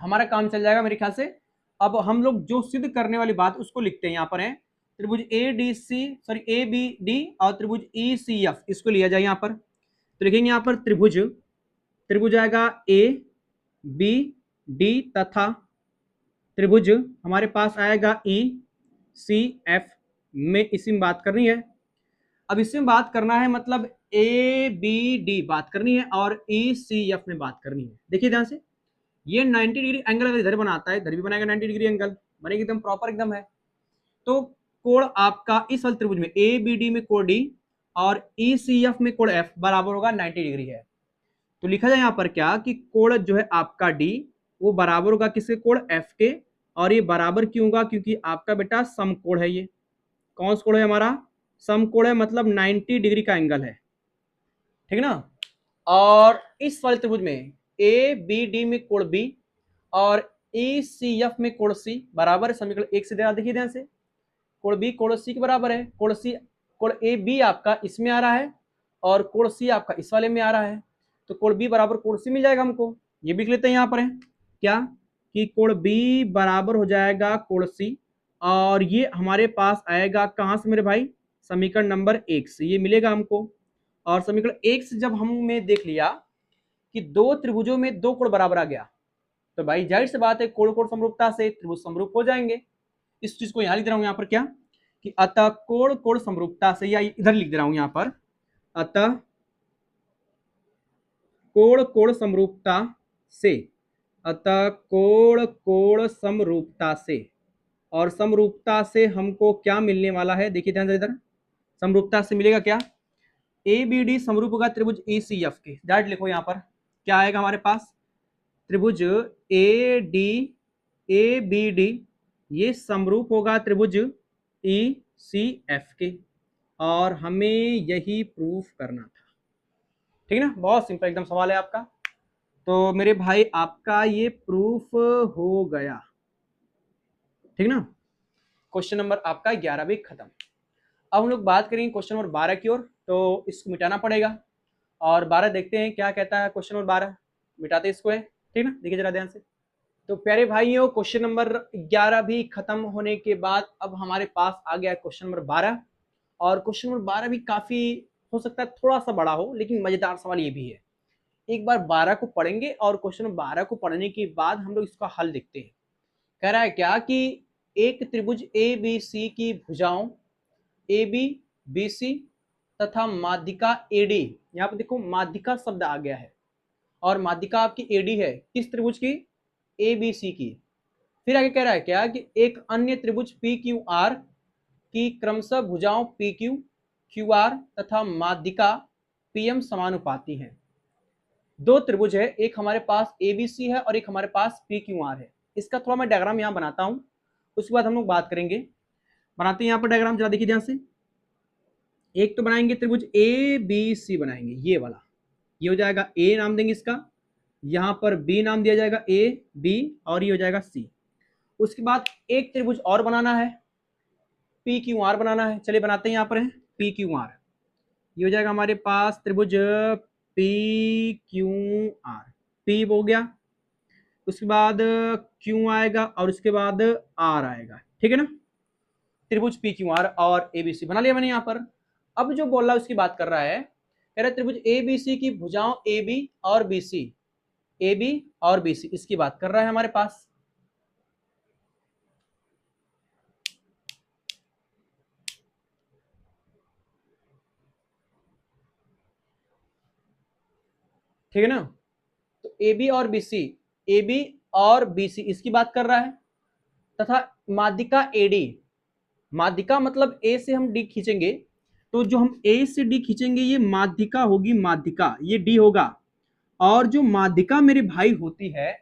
हमारा काम चल जाएगा मेरे ख्याल से। अब हम लोग जो सिद्ध करने वाली बात उसको लिखते हैं, यहाँ पर है त्रिभुज A D C, sorry A B D और त्रिभुज ई सी एफ, इसको लिया जाए यहाँ पर। तो लिखेंगे यहाँ पर त्रिभुज, त्रिभुज आएगा ए बी डी तथा त्रिभुज हमारे पास आएगा ई सी एफ में, इसी में बात करनी है। अब इसमें बात करना है मतलब ए बी डी बात करनी है और ई सी एफ में बात करनी है। देखिए ध्यान से, ये 90 डिग्री एंगल अगर इधर बनाता है, इधर भी बनाएगा 90 डिग्री एंगल, बनेगी एकदम प्रॉपर एकदम है। तो कोण आपका इस वाले त्रिभुज में ए बी डी में कोण डी और ई सी एफ में कोण एफ बराबर होगा 90 डिग्री है। तो लिखा जाए यहाँ पर क्या कि कोण जो है आपका डी वो बराबर होगा किसके, कोण एफ के। और ये बराबर क्यों होगा, क्योंकि आपका बेटा समकोण है। ये कौन सा कोण है हमारा, समकोण है, मतलब 90 डिग्री का एंगल है, ठीक ना। और इस वाले त्रिभुज में ए बी डी में कोण बी और ई सी एफ में कोण सी बराबर, समीकरण 1 से देना। देखिए ध्यान से, कोण बी कोण सी के बराबर है, कोण सी कोण ए बी आपका इसमें आ रहा है और कोण सी आपका इस वाले में आ रहा है, तो कोण बी बराबर कोण सी मिल जाएगा हमको। ये भी लिख लेते हैं यहाँ पर है क्या कि कोण बी बराबर हो जाएगा कोण सी, और ये हमारे पास आएगा कहां से मेरे भाई, समीकरण नंबर 1 से ये मिलेगा हमको। और समीकरण 1 से जब हमने देख लिया कि दो त्रिभुजों में दो कोण बराबर आ गया, तो भाई जाहिर सी बात है कोण कोण समरूपता से त्रिभुज समरूप हो जाएंगे। इस चीज को यहां लिख दे रहा हूं यहाँ पर क्या कि अतः कोण कोण समरूपता से, या इधर लिख दे रहा हूं यहाँ पर, अतः कोण कोण समरूपता से, अतः कोण कोण समरूपता से, और समरूपता से हमको क्या मिलने वाला है, देखिए ध्यान से इधर, समरूपता से मिलेगा क्या, ए बी डी समरूप होगा त्रिभुज ई सी एफ के। डायरेक्ट लिखो यहाँ पर क्या आएगा हमारे पास, त्रिभुज ए बी डी ये समरूप होगा त्रिभुज ई सी एफ के, और हमें यही प्रूफ करना था, ठीक ना। बहुत सिंपल एकदम सवाल है आपका। तो मेरे भाई आपका ये प्रूफ हो गया, ठीक ना। क्वेश्चन नंबर आपका 11 भी खत्म। अब हम लोग बात करेंगे क्वेश्चन नंबर 12 की ओर, तो इसको मिटाना पड़ेगा और 12 देखते हैं क्या कहता है क्वेश्चन नंबर 12, मिटाते इसको है, ठीक ना। देखिए जरा ध्यान से। तो प्यारे भाइयों क्वेश्चन नंबर 11 भी खत्म होने के बाद अब हमारे पास आ गया क्वेश्चन नंबर 12, और क्वेश्चन नंबर 12 भी काफी हो सकता है थोड़ा सा बड़ा हो, लेकिन मजेदार सवाल ये भी है। एक बार 12 को पढ़ेंगे और क्वेश्चन नंबर 12 को पढ़ने के बाद हम लोग इसका हल देखते हैं। कह रहा है क्या कि एक त्रिभुज ए बी सी की भुजाओं ए बी बी सी तथा माध्यिका एडी, यहाँ पर देखो माध्यिका शब्द आ गया है, और माध्यिका आपकी एडी है किस त्रिभुज की, ए बी सी की। फिर आगे कह रहा है क्या कि एक अन्य त्रिभुज पी क्यू आर की क्रमशः भुजाओं पी क्यू क्यू आर तथा माध्यिका पी एम समानुपाती है। दो त्रिभुज है, एक हमारे पास ए बी सी है और एक हमारे पास पी क्यू आर है। इसका थोड़ा मैं डायग्राम यहाँ बनाता हूँ, उसके बाद हम लोग बात करेंगे। बनाते हैं यहाँ पर डायग्राम, जरा देखिए ध्यान से। एक तो बनाएंगे त्रिभुज ए बी सी बनाएंगे, ये वाला, ये हो जाएगा ए नाम देंगे इसका, यहाँ पर बी नाम दिया जाएगा ए बी, और ये हो जाएगा सी। उसके बाद एक त्रिभुज और बनाना है, पी क्यू आर बनाना है। चलिए बनाते हैं, यहाँ पर है पी क्यू आर, ये हो जाएगा हमारे पास त्रिभुज पी क्यू आर, पी हो गया, उसके बाद क्यू आएगा और उसके बाद आर आएगा, ठीक है ना। त्रिभुज पी क्यू आर और एबीसी बना लिया मैंने यहाँ पर। अब जो बोल रहा है उसकी बात कर रहा है, कह रहा है त्रिभुज एबीसी की भुजाओं ए बी और बी सी, ए बी और बी सी, इसकी बात कर रहा है हमारे पास। ठीक है ना। तो ए बी और बी सी, ए बी और बी सी इसकी बात कर रहा है, तथा माध्यिका एडी, माध्यिका मतलब ए से हम डी खींचेंगे, तो जो हम ए से डी खींचेंगे ये माध्यिका होगी, माध्यिका ये डी होगा। और जो माध्यिका मेरे भाई होती है,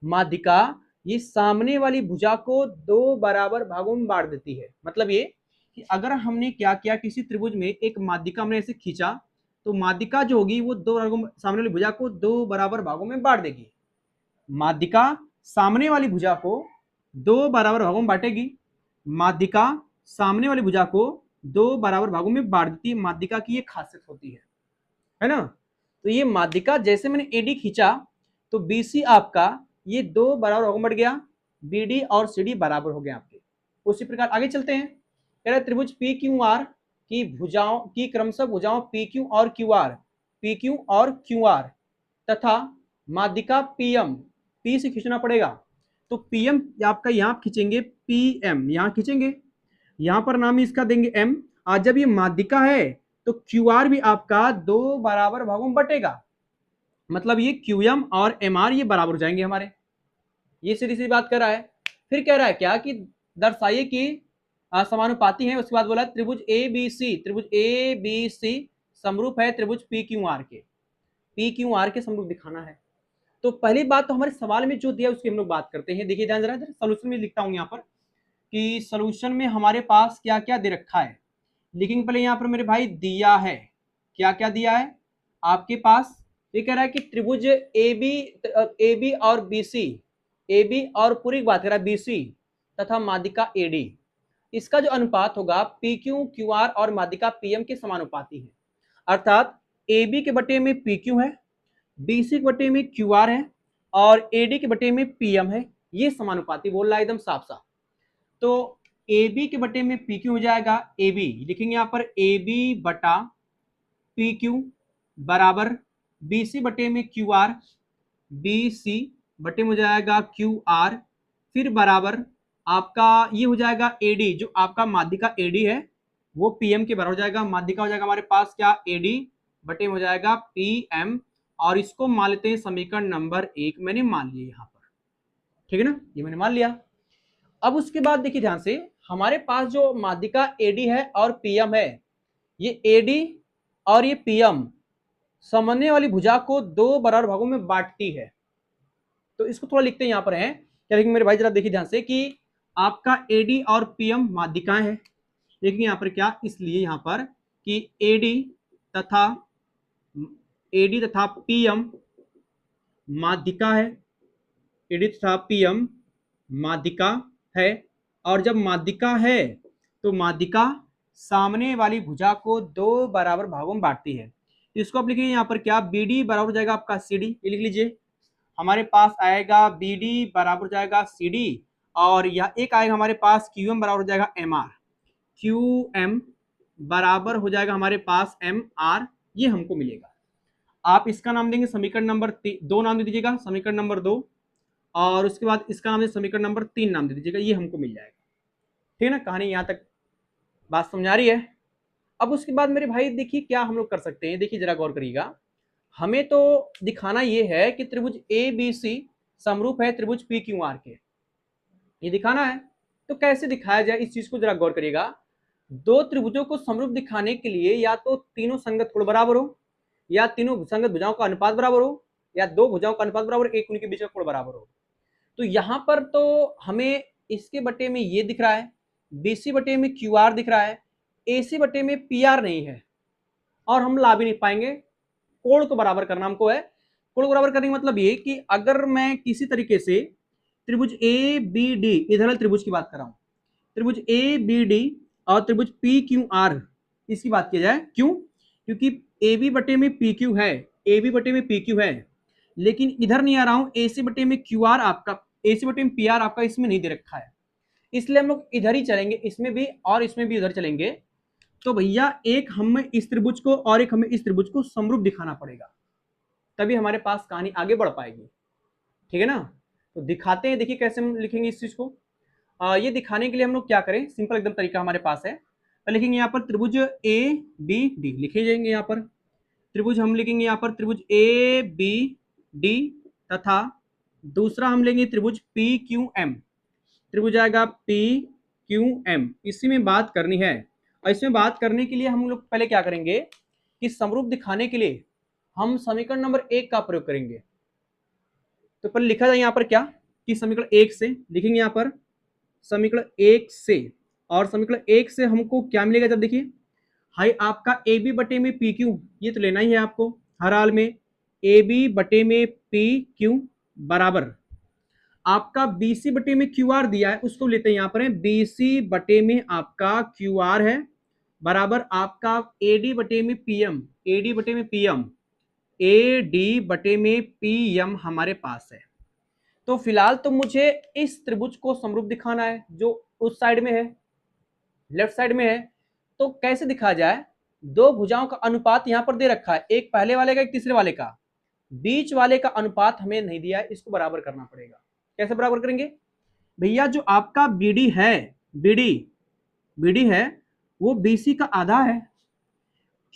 माध्यिका ये सामने वाली भुजा को दो बराबर भागों में बांट देती है। मतलब ये कि अगर हमने क्या किया, किसी त्रिभुज में एक माध्यिका हमने ऐसे खींचा, तो माध्यिका जो होगी वो दो भागों, सामने वाली भुजा को दो बराबर भागों में बांट देगी। माध्यिका सामने वाली भुजा को दो बराबर भागों में बांटेगी, माध्यिका सामने वाली भुजा को दो बराबर भागों में बांट देती है, माध्यिका की ये खासियत होती है ना। तो ये माध्यिका जैसे मैंने एडी खींचा तो बीसी आपका ये दो बराबर भागों में बढ़ गया, बीडी और सीडी बराबर हो गए आपके। उसी प्रकार आगे चलते हैं, कह रहा है त्रिभुज पी क्यू आर की भुजाओं की क्रमशः भुजाओं पी क्यू और क्यू आर, पी क्यू और क्यू आर तथा माध्यिका पीएम, पी से खींचना पड़ेगा, तो पीएम आपका यहां खींचेंगे, पीएम यहां खींचेंगे, यहां पर नाम इसका देंगे एम। आज जब ये माध्यिका है तो क्यू आर भी आपका दो बराबर भागों में बटेगा, मतलब ये क्यूएम और एम आर ये बराबर हो जाएंगे हमारे। ये सीधी सी बात कर रहा है। फिर कह रहा है क्या कि दर्शाइए कि समानुपाती है। उसके बाद बोला त्रिभुज ए बी सी, त्रिभुज ए बी सी समरूप है त्रिभुज पी क्यू आर के, पी क्यू आर के समरूप दिखाना है। तो पहली बात तो हमारे सवाल में जो दिया उसकी हम लोग बात करते हैं। देखिए ध्यान जरा, सोल्यूशन में लिखता हूं यहाँ पर कि सोल्यूशन में हमारे पास क्या क्या दे रखा है। लिखेंगे पहले यहाँ पर मेरे भाई दिया है, क्या क्या दिया है आपके पास। ये कह रहा है कि त्रिभुज ए बी और बी सी, ए बी और पूरी बात कर रहा है बी सी तथा माध्यिका एडी, इसका जो अनुपात होगा पी क्यू क्यू आर और माध्यिका पीएम के समानुपाती है। अर्थात ए बी के बटे में पी क्यू है, बी सी के बटे में क्यू आर है और एडी के बटे में पीएम है, ये समानुपाती बोल रहा है एकदम साफ साफ। तो ए बी के बटे में पी क्यू हो जाएगा, ए बी लिखेंगे यहाँ पर ए बी बटा पी क्यू बराबर बी सी बटे में क्यू आर, बी सी बटे में हो जाएगा क्यू आर, फिर बराबर आपका ये हो जाएगा एडी, जो आपका माध्यिका एडी है वो पीएम के बराबर हो जाएगा। माध्यिका हो जाएगा हमारे पास क्या, एडी बटे में हो जाएगा पीएम, और इसको मान लेते हैं समीकरण नंबर 1 मैंने मान लिया यहाँ पर, ठीक है ना, ये मैंने मान लिया। अब उसके बाद देखिए ध्यान से, हमारे पास जो माध्यिका एडी है और पीएम है, ये एडी और ये पीएम सामने वाली भुजा को दो बराबर भागों में बांटती है। तो इसको थोड़ा लिखते हैं यहाँ पर है क्या, लेकिन मेरे भाई जरा देखिए ध्यान से कि आपका एडी और पीएम माध्यिकाएं हैं, लेकिन यहाँ पर क्या, इसलिए यहाँ पर कि एडी तथा पीएम माध्यिका है, एडी तथा पीएम माध्यिका है, और जब माध्यिका है तो माध्यिका सामने वाली भुजा को दो बराबर भागों में बांटती है। इसको आप लिखिए यहाँ पर क्या, बीडी बराबर हो जाएगा आपका सीडी, ये लिख लीजिए, हमारे पास आएगा बीडी बराबर हो जाएगा सीडी, और यह एक आएगा हमारे पास क्यूएम बराबर हो जाएगा एम आर, क्यूएम बराबर हो जाएगा हमारे पास एम आर, ये हमको मिलेगा। आप इसका नाम देंगे समीकरण नंबर 2 नाम दे दीजिएगा, समीकरण नंबर 2, और उसके बाद इसका नाम समीकरण नंबर 3 नाम दे दीजिएगा, ये हमको मिल जाएगा। ठीक है ना, कहानी यहाँ तक बात समझा रही है। अब उसके बाद मेरे भाई देखिए क्या हम लोग कर सकते हैं, देखिए जरा गौर करिएगा। हमें तो दिखाना ये है कि त्रिभुज ए बी सी समरूप है त्रिभुज पी क्यू आर के, ये दिखाना है। तो कैसे दिखाया जाए इस चीज को जरा गौर करिएगा। दो त्रिभुजों को समरूप दिखाने के लिए या तो तीनों संगत कोण बराबर हो, या तीनों संगत भुजाओं का अनुपात बराबर हो, या दो भुजाओं का अनुपात बराबर, एक उनके बीच का कोण बराबर हो। तो यहां पर तो हमें इसके बटे में ये दिख रहा है, बीसी बटे में क्यू आर दिख रहा है, एसी बटे में पी आर नहीं है, और हम ला भी नहीं पाएंगे। कोण को बराबर करना हमको है। कोण को बराबर करने का मतलब ये कि अगर मैं किसी तरीके से त्रिभुज ए बी डी, इधर त्रिभुज की बात कर रहा हूं, त्रिभुज ए बी डी और त्रिभुज पी क्यू आर, इसकी बात की जाए, क्यों, क्योंकि ए बी बटे में पी क्यू है, ए बी बटे में पी क्यू है, लेकिन इधर नहीं आ रहा हूं, ए सी बटे में क्यू आर आपका, ए सी बटे में पी आर आपका इसमें नहीं दे रखा है, इसलिए हम लोग इधर ही चलेंगे, इसमें भी और इसमें भी उधर चलेंगे। तो भैया एक हमें इस त्रिभुज को और एक हमें इस त्रिभुज को समरूप दिखाना पड़ेगा, तभी हमारे पास कहानी आगे बढ़ पाएगी। ठीक है ना, तो दिखाते हैं, देखिए कैसे हम लिखेंगे इस चीज को। ये दिखाने के लिए हम लोग क्या करें, सिंपल एकदम तरीका हमारे पास है। तो लिखेंगे यहाँ पर त्रिभुज ए बी डी लिखे जाएंगे यहाँ पर, त्रिभुज हम लिखेंगे यहाँ पर त्रिभुज ए बी डी, तथा दूसरा हम लेंगे त्रिभुज पी क्यू एम। त्रिभुज आएगा पी क्यू एम, इसी में बात करनी है। और इसमें बात करने के लिए हम लोग पहले क्या करेंगे कि समरूप दिखाने के लिए हम समीकरण नंबर 1 का प्रयोग करेंगे। तो पहले लिखा जाए यहाँ पर क्या कि समीकरण 1 से लिखेंगे, यहाँ पर समीकरण 1 से, और समीकरण 1 से हमको क्या मिलेगा, जब देखिए हाई आपका ए बी बटे में पी क्यू, ये तो लेना ही है आपको हर हाल में, ए बी बटे में पी क्यू बराबर आपका बी सी बटे में क्यू आर दिया है, उसको लेते हैं यहाँ पर, बी सी बटे में आपका क्यू आर है बराबर आपका ए डी बटे में पी एम, ए डी बटे में पी एम, ए डी बटे में पी एम हमारे पास है। तो फिलहाल तो मुझे इस त्रिभुज को समरूप दिखाना है जो उस साइड में है, लेफ्ट साइड में है। तो कैसे दिखा जाए, दो भुजाओं का अनुपात यहां पर दे रखा है, एक पहले वाले का एक तीसरे वाले का, बीच वाले का अनुपात हमें नहीं दिया है, इसको बराबर करना पड़ेगा। कैसे बराबर करेंगे भैया, जो आपका बीडी है, बीडी है वो बीसी का आधा है,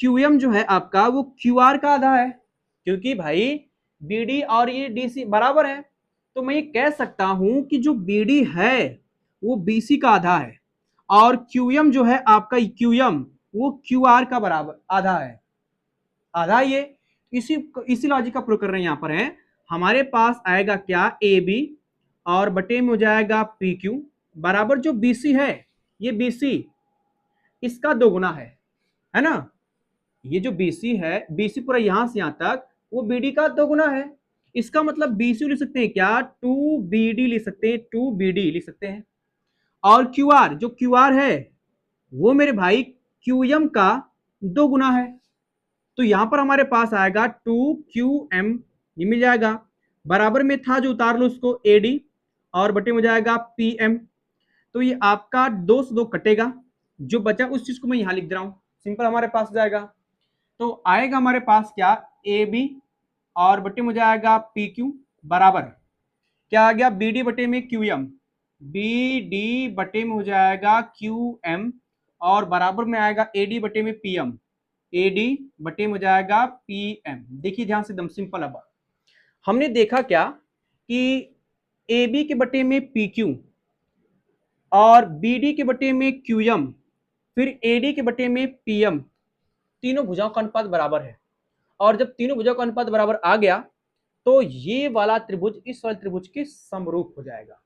क्यूएम जो है आपका वो क्यूआर का आधा है, क्योंकि भाई बीडी और ये डीसी बराबर है। तो मैं ये कह सकता हूं कि जो बीडी है वो बीसी का आधा है, और क्यूएम जो है आपका क्यूएम वो क्यूआर का बराबर आधा है, आधा। ये इसी लॉजिक का प्रयोग कर रहे हैं यहाँ पर है। हमारे पास आएगा क्या, ए बी और बटे में हो जाएगा पी क्यू बराबर जो बीसी है, ये बीसी इसका दोगुना है ना। ये जो बीसी है, बीसी पूरा यहां से यहां तक, वो बीडी का दोगुना है। इसका मतलब बीसी लिख सकते हैं क्या, 2BD लिख सकते हैं, 2BD लिख सकते हैं। और क्यूआर, जो क्यूआर है वो मेरे भाई क्यूएम का दोगुना है। तो यहां पर हमारे पास आएगा 2QM, ये मिल जाएगा बराबर में था जो उतार लो उसको AD और बटे में जाएगा PM। तो ये आपका 2 से 2 कटेगा, जो बचा उस चीज को मैं यहां लिख दे रहा हूं, सिंपल हमारे पास जाएगा। तो आएगा हमारे पास क्या, AB और बटे में जाएगा PQ बराबर क्या आ गया, BD बटे में QM, BD बटे में हो जाएगा QM और बराबर में आएगा AD बटे में PM, AD बटे में हो जाएगा PM। देखिए ध्यान से, एकदम सिंपल। अब हमने देखा क्या कि AB के बटे में PQ और BD के बटे में QM फिर AD के बटे में PM, तीनों भुजाओं का अनुपात बराबर है। और जब तीनों भुजाओं का अनुपात बराबर आ गया तो ये वाला त्रिभुज इस वाले त्रिभुज के समरूप हो जाएगा,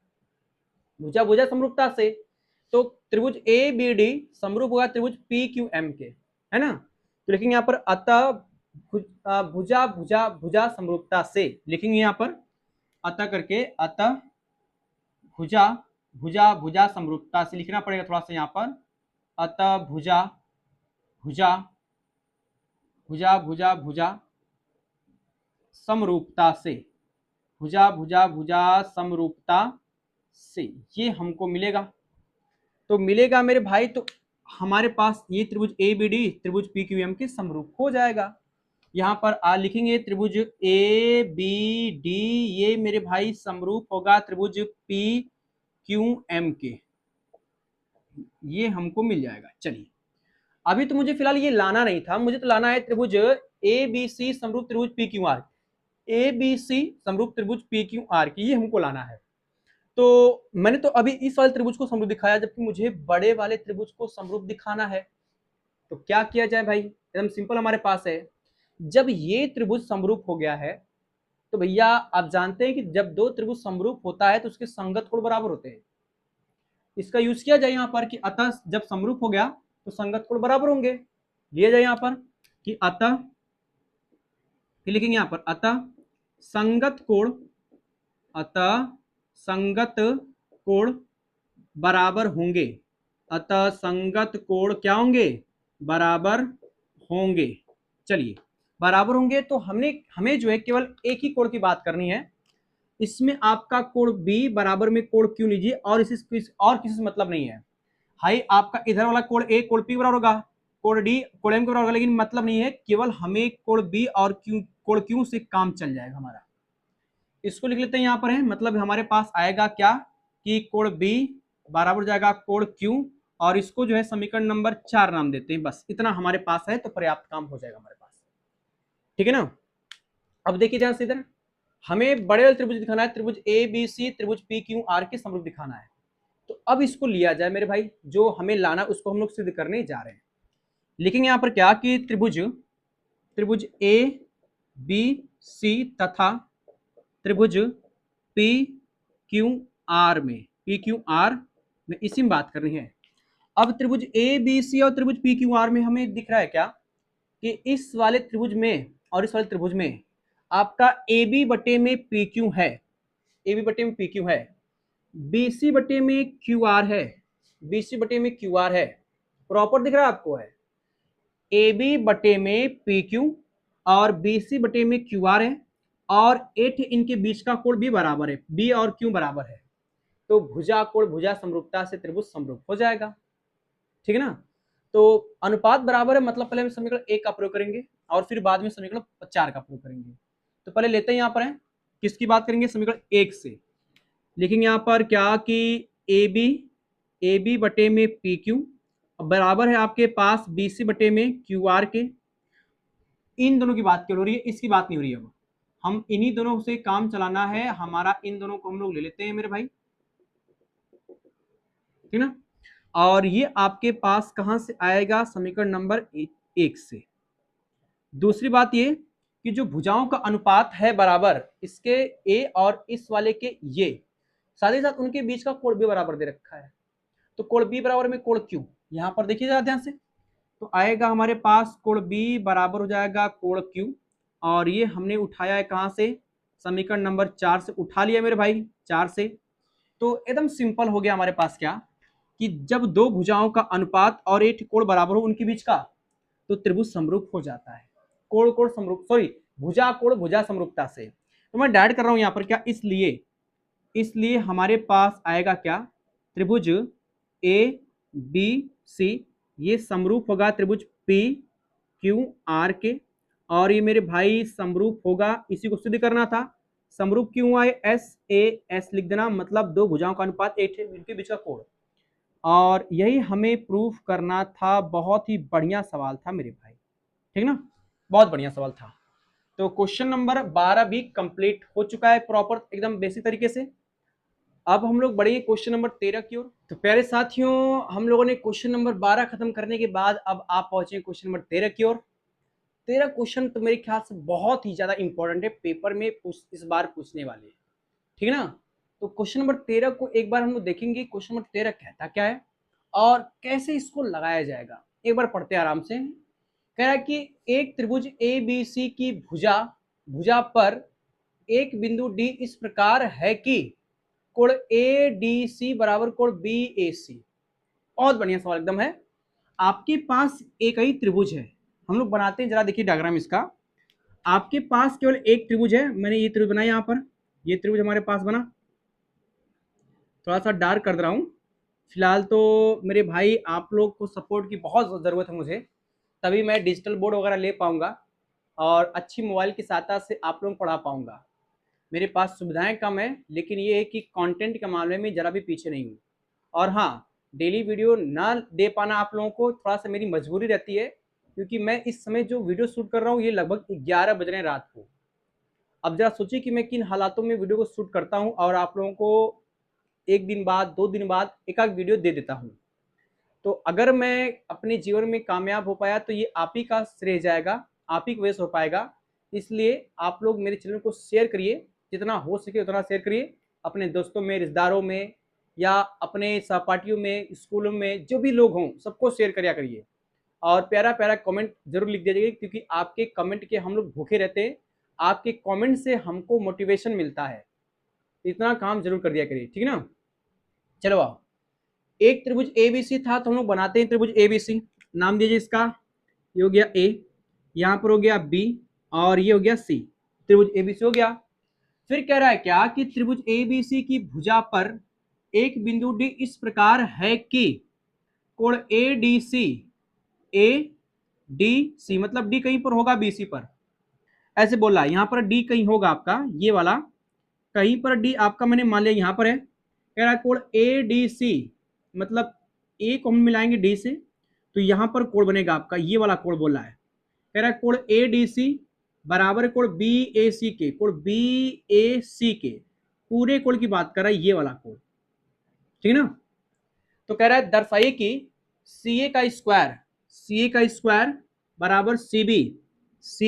भुजा भुजा समरूपता से। तो त्रिभुज ABD समरूप होगा त्रिभुज PQM के, है ना। तो लिखेंगे यहाँ पर अतः भुजा भुजा भुजा समरूपता से, लिखेंगे यहाँ पर अतः करके, अतः भुजा भुजा भुजा समरूपता से लिखना पड़ेगा थोड़ा सा यहाँ पर, अतः भुजा भुजा भुजा भुजा भुजा समरूपता से, भुजा भुजा भुजा समरूपता से ये हमको मिलेगा। तो मिलेगा मेरे भाई, तो हमारे पास ये त्रिभुज ABD त्रिभुज PQM के समरूप हो जाएगा। यहाँ पर लिखेंगे त्रिभुज ABD, ये मेरे भाई समरूप होगा त्रिभुज PQM के, ये हमको मिल जाएगा। चलिए अभी तो मुझे फिलहाल ये लाना नहीं था, मुझे तो लाना है त्रिभुज ABC समरूप त्रिभुज PQR, ABC समरूप त्रिभुज PQR की, ये हमको लाना है। तो मैंने तो अभी इस वाले त्रिभुज को समरूप दिखाया, जबकि मुझे बड़े वाले त्रिभुज को समरूप दिखाना है। तो क्या किया जाए भाई, एकदम सिंपल हमारे पास है। जब ये त्रिभुज समरूप हो गया है तो भैया आप जानते हैं कि जब दो त्रिभुज समरूप होता है तो उसके संगत कोण बराबर होते हैं। इसका यूज किया जाए यहाँ पर कि अतः जब समरूप हो गया तो संगत कोण बराबर होंगे। लिया जाए यहाँ पर कि अतः, फिर लिखेंगे यहाँ पर अतः संगत कोण, अतः संगत कोण बराबर होंगे, अतः संगत कोण क्या होंगे, बराबर होंगे। चलिए बराबर होंगे तो हमें जो है केवल एक ही कोण की बात करनी है। इसमें आपका कोण B बराबर में कोण Q लीजिए, और और किसी से मतलब नहीं है। हाई आपका इधर वाला कोण A कोण P बराबर होगा, कोण D कोण M के बराबर होगा, लेकिन मतलब नहीं है, केवल हमें कोण B और कोण Q से काम चल जाएगा हमारा। इसको लिख लेते हैं यहाँ पर है, मतलब हमारे पास आएगा क्या कि कोण B बराबर जाएगा कोण Q, और इसको जो है समीकरण नंबर 4 नाम देते हैं। बस इतना हमारे पास है तो पर्याप्त काम हो जाएगा हमारे पास। ठीक है ना। अब देखिए ध्यान से इधर, हमें बड़े वाले त्रिभुज दिखाना है, त्रिभुज ए बी सी, त्रिभुज पी क्यू आर के समरूप दिखाना है। तो अब इसको लिया जाए मेरे भाई, जो हमें लाना उसको हम लोग सिद्ध करने जा रहे हैं। लिखेंगे यहाँ पर क्या कि त्रिभुज ए बी सी तथा त्रिभुज पी क्यू आर में इसी में बात करनी है। अब त्रिभुज ए बी सी और त्रिभुज पी क्यू आर में हमें दिख रहा है क्या कि इस वाले त्रिभुज में और इस वाले त्रिभुज में आपका ए बी बटे में पी क्यू है, ए बी बटे में पी क्यू है, बी सी बटे में क्यू आर है, बी सी बटे में क्यू आर है, प्रॉपर दिख रहा है आपको, है ए बी बटे में पी क्यू और बी सी बटे में क्यू आर है, और 8 इनके बीच का कोण भी बराबर है, बी और क्यू बराबर है, तो भुजा कोण भुजा समरूपता से त्रिभुज समरूप हो जाएगा। ठीक है ना। तो अनुपात बराबर है, मतलब पहले हम समीकरण 1 का प्रयोग करेंगे और फिर बाद में समीकरण 4 का प्रयोग करेंगे। तो पहले लेते हैं यहाँ पर है किसकी बात करेंगे, समीकरण 1 से लिखेंगे यहाँ पर क्या कि ए बी बटे में पी क्यू बराबर है आपके पास बी सी बटे में क्यू आर के। इन दोनों की बात क्यों हो रही है, इसकी बात नहीं हो रही है। अब हम इन्हीं दोनों से काम चलाना है हमारा, इन दोनों को हम लोग ले लेते हैं मेरे भाई, ठीक ना। और ये आपके पास कहां से आएगा, समीकरण नंबर 1 से। दूसरी बात ये कि जो भुजाओं का अनुपात है बराबर, इसके ए और इस वाले के ये, साथ ही साथ उनके बीच का कोण भी बराबर दे रखा है। तो कोण बी बराबर में कोण क्यू, यहां पर देखिए जरा ध्यान से, तो आएगा हमारे पास कोण बी बराबर हो जाएगा कोण क्यू, और ये हमने उठाया है कहां से, समीकरण नंबर 4 से उठा लिया मेरे भाई, 4 से। तो एकदम सिंपल हो गया हमारे पास क्या कि जब दो भुजाओं का अनुपात और एक कोण बराबर हो उनके बीच का, तो त्रिभुज समरूप हो जाता है। कोण कोण समरूप, सॉरी भुजा कोण भुजा समरूपता से। तो मैं डायरेक्ट कर रहा हूं यहां पर क्या, इसलिए हमारे पास आएगा क्या, त्रिभुज ए बी सी ये समरूप होगा त्रिभुज पी क्यू आर के, और ये मेरे भाई समरूप होगा, इसी को सिद्ध करना था। समरूप क्यों आए, एस ए एस लिख देना, मतलब दो भुजाओं का अनुपात 8 है, इनके बीच का कोण, और यही हमें प्रूफ करना था। बहुत ही बढ़िया सवाल था मेरे भाई, ठीक ना, बहुत बढ़िया सवाल था। तो क्वेश्चन नंबर 12 भी कंप्लीट हो चुका है प्रॉपर एकदम बेसिक तरीके से। अब हम लोग बढ़ेंगे क्वेश्चन नंबर 13 की ओर। तो प्यारे साथियों, हम लोगों ने क्वेश्चन नंबर 12 खत्म करने के बाद अब आप पहुंचे क्वेश्चन नंबर 13 की ओर। 13 क्वेश्चन तो मेरे ख्याल से बहुत ही ज्यादा इंपॉर्टेंट है, पेपर में इस बार पूछने वाले हैं, ठीक है ना। तो क्वेश्चन नंबर 13 को एक बार हम लोग देखेंगे, क्वेश्चन नंबर 13 कहता क्या है और कैसे इसको लगाया जाएगा, एक बार पढ़ते हैं आराम से। कह रहा है कि एक त्रिभुज ए बी सी की भुजा पर एक बिंदु डी इस प्रकार है कि कोण ए डी सी बराबर कोण बी ए सी। बहुत बढ़िया सवाल एकदम है। आपके पास एक ही त्रिभुज है, हम लोग बनाते हैं, जरा देखिए डायग्राम इसका। आपके पास केवल एक त्रिभुज है, मैंने ये त्रिभुज बनाया यहाँ पर, ये त्रिभुज हमारे पास बना, थोड़ा सा डार्क कर दे रहा हूँ फिलहाल। तो मेरे भाई आप लोग को सपोर्ट की बहुत ज़रूरत है मुझे, तभी मैं डिजिटल बोर्ड वगैरह ले पाऊंगा और अच्छी मोबाइल की सहायता से आप लोगों को पढ़ा पाऊंगा। मेरे पास सुविधाएं कम है, लेकिन ये है कि कंटेंट के मामले में ज़रा भी पीछे नहीं हूँ। और हाँ, डेली वीडियो ना दे पाना आप लोगों को थोड़ा सा मेरी मजबूरी रहती है, क्योंकि मैं इस समय जो वीडियो शूट कर रहा हूँ ये लगभग 11 बज रहे हैं रात को। अब जरा सोचिए कि मैं किन हालातों में वीडियो को शूट करता हूँ और आप लोगों को एक दिन बाद 2 दिन बाद एक आध वीडियो दे देता हूँ। तो अगर मैं अपने जीवन में कामयाब हो पाया तो ये आप ही का श्रेय जाएगा, आप ही की वजह से हो पाएगा। इसलिए आप लोग मेरे चैनल को शेयर करिए, जितना हो सके उतना शेयर करिए, अपने दोस्तों में, रिश्तेदारों में, या अपने सहपाठियों में, स्कूलों में, जो भी लोग हों सबको शेयर करिया करिए। और प्यारा प्यारा कमेंट जरूर लिख दीजिएगा, क्योंकि आपके कमेंट के हम लोग भूखे रहते हैं, आपके कमेंट से हमको मोटिवेशन मिलता है। इतना काम जरूर कर दिया करिए, ठीक है ना। चलो आओ, एक त्रिभुज एबीसी था, तो हम लोग बनाते हैं त्रिभुज एबीसी। नाम दीजिए इसका, ये हो गया ए, यहाँ पर हो गया बी, और ये हो गया सी। त्रिभुज एबीसी हो गया। फिर कह रहा है क्या कि त्रिभुज एबीसी की भुजा पर एक बिंदु डी इस प्रकार है कि कोण ए डी सी, मतलब डी कहीं पर होगा बीसी पर, ऐसे बोल रहा है। यहाँ पर डी कहीं होगा आपका, ये वाला कहीं पर डी आपका मैंने मान लिया यहाँ पर है। कह रहा है कोण ए डी सी, मतलब ए को हम मिलाएंगे डी से, तो यहाँ पर कोण बनेगा आपका, ये वाला कोण बोल रहा है। कह रहा है कोण ए डी सी बराबर है कोण बी ए सी के, कोण बी ए सी के पूरे कोण की बात कर रहा है, ये वाला कोण, ठीक है ना। तो कह रहा है दर्शाइए कि सी ए का स्क्वायर, सी ए का स्क्वायर बराबर सी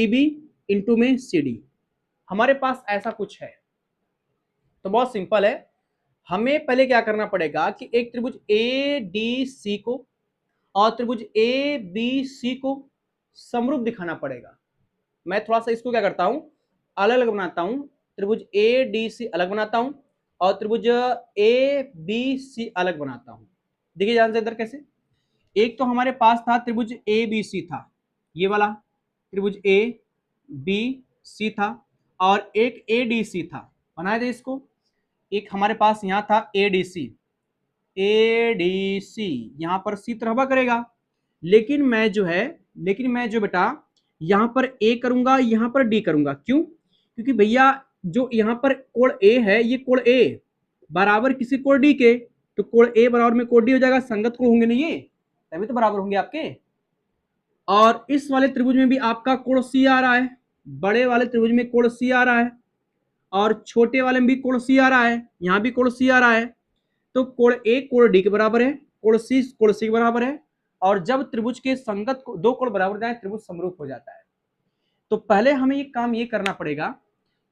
बी इंटू में सी डी। हमारे पास ऐसा कुछ है तो बहुत सिंपल है, हमें पहले क्या करना पड़ेगा कि एक त्रिभुज ए डी सी को और त्रिभुज ए बी सी को समरूप दिखाना पड़ेगा। मैं थोड़ा सा इसको क्या करता हूं, अलग अलग बनाता हूं, त्रिभुज ए डी सी अलग बनाता हूं और त्रिभुज ए बी सी अलग बनाता हूं। देखिए ध्यान से इधर कैसे, एक तो हमारे पास था त्रिभुज ए बी सी था, ये वाला त्रिभुज ए बी सी था, और एक ए डी सी था, बनाए थे इसको। एक हमारे पास यहाँ था ए डी सी, यहाँ पर सी तो रहबा करेगा, लेकिन मैं जो बेटा यहाँ पर ए करूंगा, यहाँ पर डी करूंगा। क्यों? क्योंकि भैया जो यहाँ पर कोण ए है, ये कोण ए बराबर किसी कोण डी के, तो कोण ए बराबर में कोण डी हो जाएगा, संगत कोण होंगे नहीं ये, तभी तो बराबर होंगे आपके। और इस वाले त्रिभुज में भी आपका कोण सी आ रहा है, बड़े वाले त्रिभुज में कोण सी आ रहा है और छोटे वाले में भी कोण सी आ रहा है, यहाँ भी कोण सी आ रहा है। तो कोण ए कोण डी के बराबर है, कोण सी के बराबर है, और जब त्रिभुज के संगत को दो कोण बराबर जाए त्रिभुज समरूप हो जाता है। तो पहले हमें ये काम ये करना पड़ेगा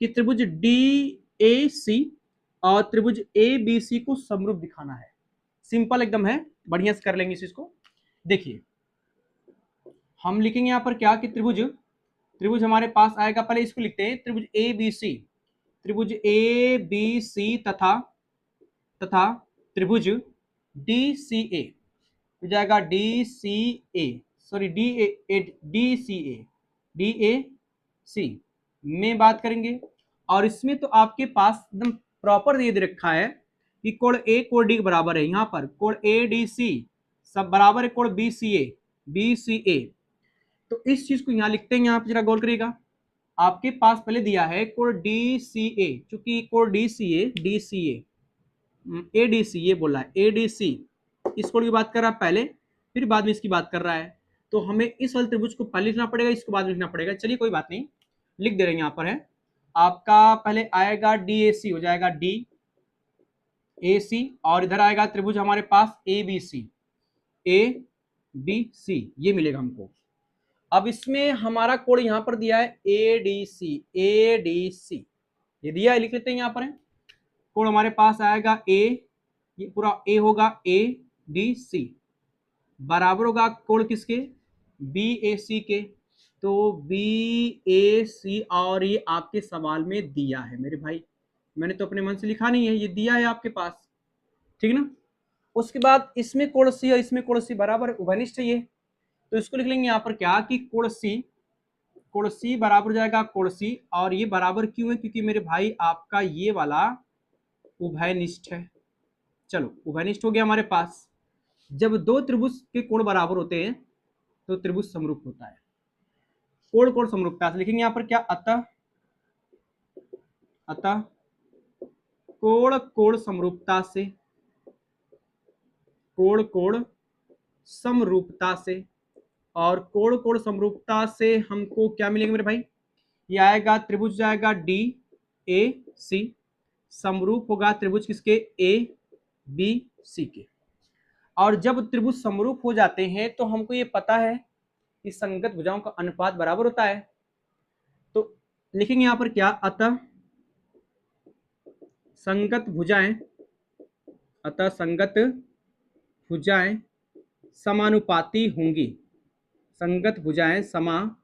कि त्रिभुज डी ए सी और त्रिभुज ए बी सी को समरूप दिखाना है। सिंपल एकदम है, बढ़िया से कर लेंगे इस चीज को। देखिए हम लिखेंगे यहाँ पर क्या कि त्रिभुज हमारे पास आएगा, पहले इसको लिखते हैं, त्रिभुज ए बी सी तथा त्रिभुज डी सी ए हो जाएगा, डी ए सी में बात करेंगे। और इसमें तो आपके पास एकदम प्रॉपर दे रखा है कि कोण ए कोण डी के बराबर है, यहाँ पर कोण ए डी सी सब बराबर है कोण बी सी ए। तो इस चीज को यहाँ लिखते हैं, यहाँ पे जरा गौर करिएगा, आपके पास पहले दिया है कोण डी सी ए, चूंकि कोण डी सी ए ये बोला है ए डी सी, इस कोण की बात कर रहा है पहले, फिर बाद में इसकी बात कर रहा है। तो हमें इस वाले त्रिभुज को पहले लिखना पड़ेगा, इसको बाद में लिखना पड़ेगा। चलिए कोई बात नहीं, लिख दे रहे हैं, यहाँ पर है आपका पहले आएगा डी ए सी, हो जाएगा डी ए सी, और इधर आएगा त्रिभुज हमारे पास ए बी सी, ये मिलेगा हमको। अब इसमें हमारा कोण यहाँ पर दिया है ए डी सी, ये दिया है, लिख लेते हैं यहाँ पर है। कोण हमारे पास आएगा ए, ये पूरा ए होगा, ए डी सी बराबर होगा कोण किसके, बी ए सी के। तो बी ए सी, और ये आपके सवाल में दिया है मेरे भाई, मैंने तो अपने मन से लिखा नहीं है, ये दिया है आपके पास, ठीक है ना। उसके बाद इसमें कोण सी और इसमें कोण सी बराबर उभयनिष्ठ है ये, तो इसको लिख लेंगे यहाँ पर क्या कि कोण सी बराबर हो जाएगा कोण सी, और ये बराबर क्यों है, क्योंकि मेरे भाई आपका ये वाला उभयनिष्ठ है। चलो उभयनिष्ठ हो गया हमारे पास। जब दो त्रिभुज के कोण बराबर होते हैं तो त्रिभुज समरूप होता है। कोण समरूपता से लिखेंगे यहाँ पर क्या, अतः कोण समरूपता से, कोण समरूपता से, और कोण समरूपता से हमको क्या मिलेगा मेरे भाई, ये आएगा त्रिभुज जाएगा डी ए सी, समरूप होगा त्रिभुज किसके, ए बी सी के। और जब त्रिभुज समरूप हो जाते हैं तो हमको ये पता है कि संगत भुजाओं का अनुपात बराबर होता है। तो लिखेंगे यहाँ पर क्या, अतः संगत भुजाएं समानुपाती होंगी, संगत भुजाएं समानुपाती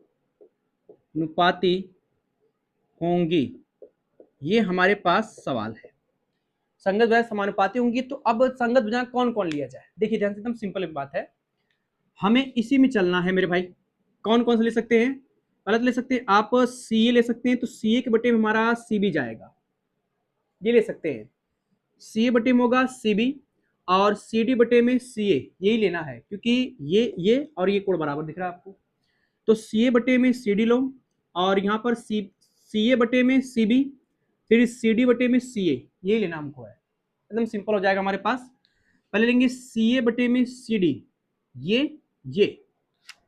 होंगी, ये हमारे पास सवाल है। संगत भुजाएं समानुपाती होंगी, तो अब संगत भुजाएं कौन कौन लिया जाए, देखिए ध्यान से, एकदम सिंपल बात है, हमें इसी में चलना है मेरे भाई। कौन कौन से ले सकते हैं, गलत ले सकते हैं आप, सी ए ले सकते हैं, तो सी ए के बटे में हमारा सी बी जाएगा, ये ले सकते हैं, सी ए बटे में होगा सी बी, और सी डी बटे में सी ए, यही लेना है, क्योंकि ये और ये कोण बराबर दिख रहा है आपको। तो सी ए बटे में सी डी लो, और यहाँ पर सी ए बटे में सी बी, फिर सी डी बटे में सी ए, यही लेना हमको है, एकदम सिंपल हो जाएगा हमारे पास। पहले लेंगे सी ए बटे में सी डी, ये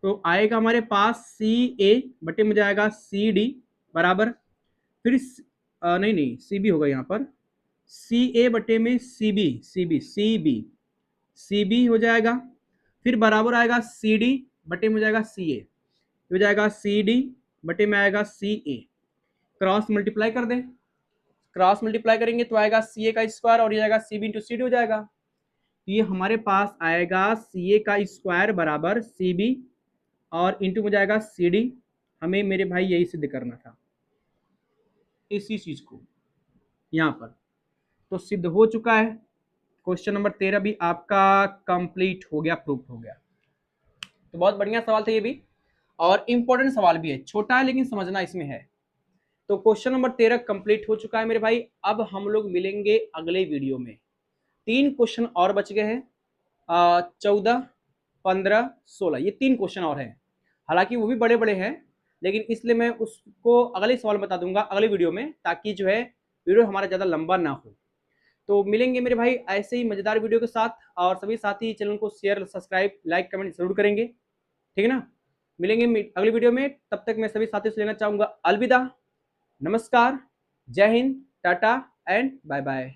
तो आएगा हमारे पास सी ए बटे में जाएगा सी डी बराबर, फिर नहीं नहीं सी बी होगा यहाँ पर, सी ए बटे में सी बी, सी बी हो जाएगा, फिर बराबर आएगा सी डी बटे में हो जाएगा सी ए, हो जाएगा सी डी बटे में आएगा सी ए, क्रॉस मल्टीप्लाई कर दें, क्रॉस मल्टीप्लाई करेंगे तो आएगा सी ए का स्क्वायर और ये जाएगा C B into C D हो जाएगा। तो ये हमारे पास आएगा सी ए का स्क्वायर बराबर सी बी और इंटू में जाएगा सी डी। हमें मेरे भाई यही सिद्ध करना था इसी चीज को यहाँ पर, तो सिद्ध हो चुका है। क्वेश्चन नंबर 13 भी आपका कंप्लीट हो गया, प्रूफ हो गया। तो बहुत बढ़िया सवाल था ये भी, और इंपॉर्टेंट सवाल भी है, छोटा है लेकिन समझना इसमें है। तो क्वेश्चन नंबर 13 कंप्लीट हो चुका है मेरे भाई। अब हम लोग मिलेंगे अगले वीडियो में। 3 क्वेश्चन और बच गए हैं, 14, 15, 16, ये 3 क्वेश्चन और हैं। हालांकि वो भी बड़े बड़े हैं, लेकिन इसलिए मैं उसको अगले सवाल बता दूंगा अगले वीडियो में, ताकि जो है वीडियो हमारा ज़्यादा लंबा ना हो। तो मिलेंगे मेरे भाई ऐसे ही मजेदार वीडियो के साथ, और सभी साथी चैनल को शेयर, सब्सक्राइब, लाइक, कमेंट जरूर करेंगे, ठीक है ना। मिलेंगे अगली वीडियो में, तब तक मैं सभी साथियों से लेना चाहूंगा अलविदा, नमस्कार, जय Hind, tata and bye bye.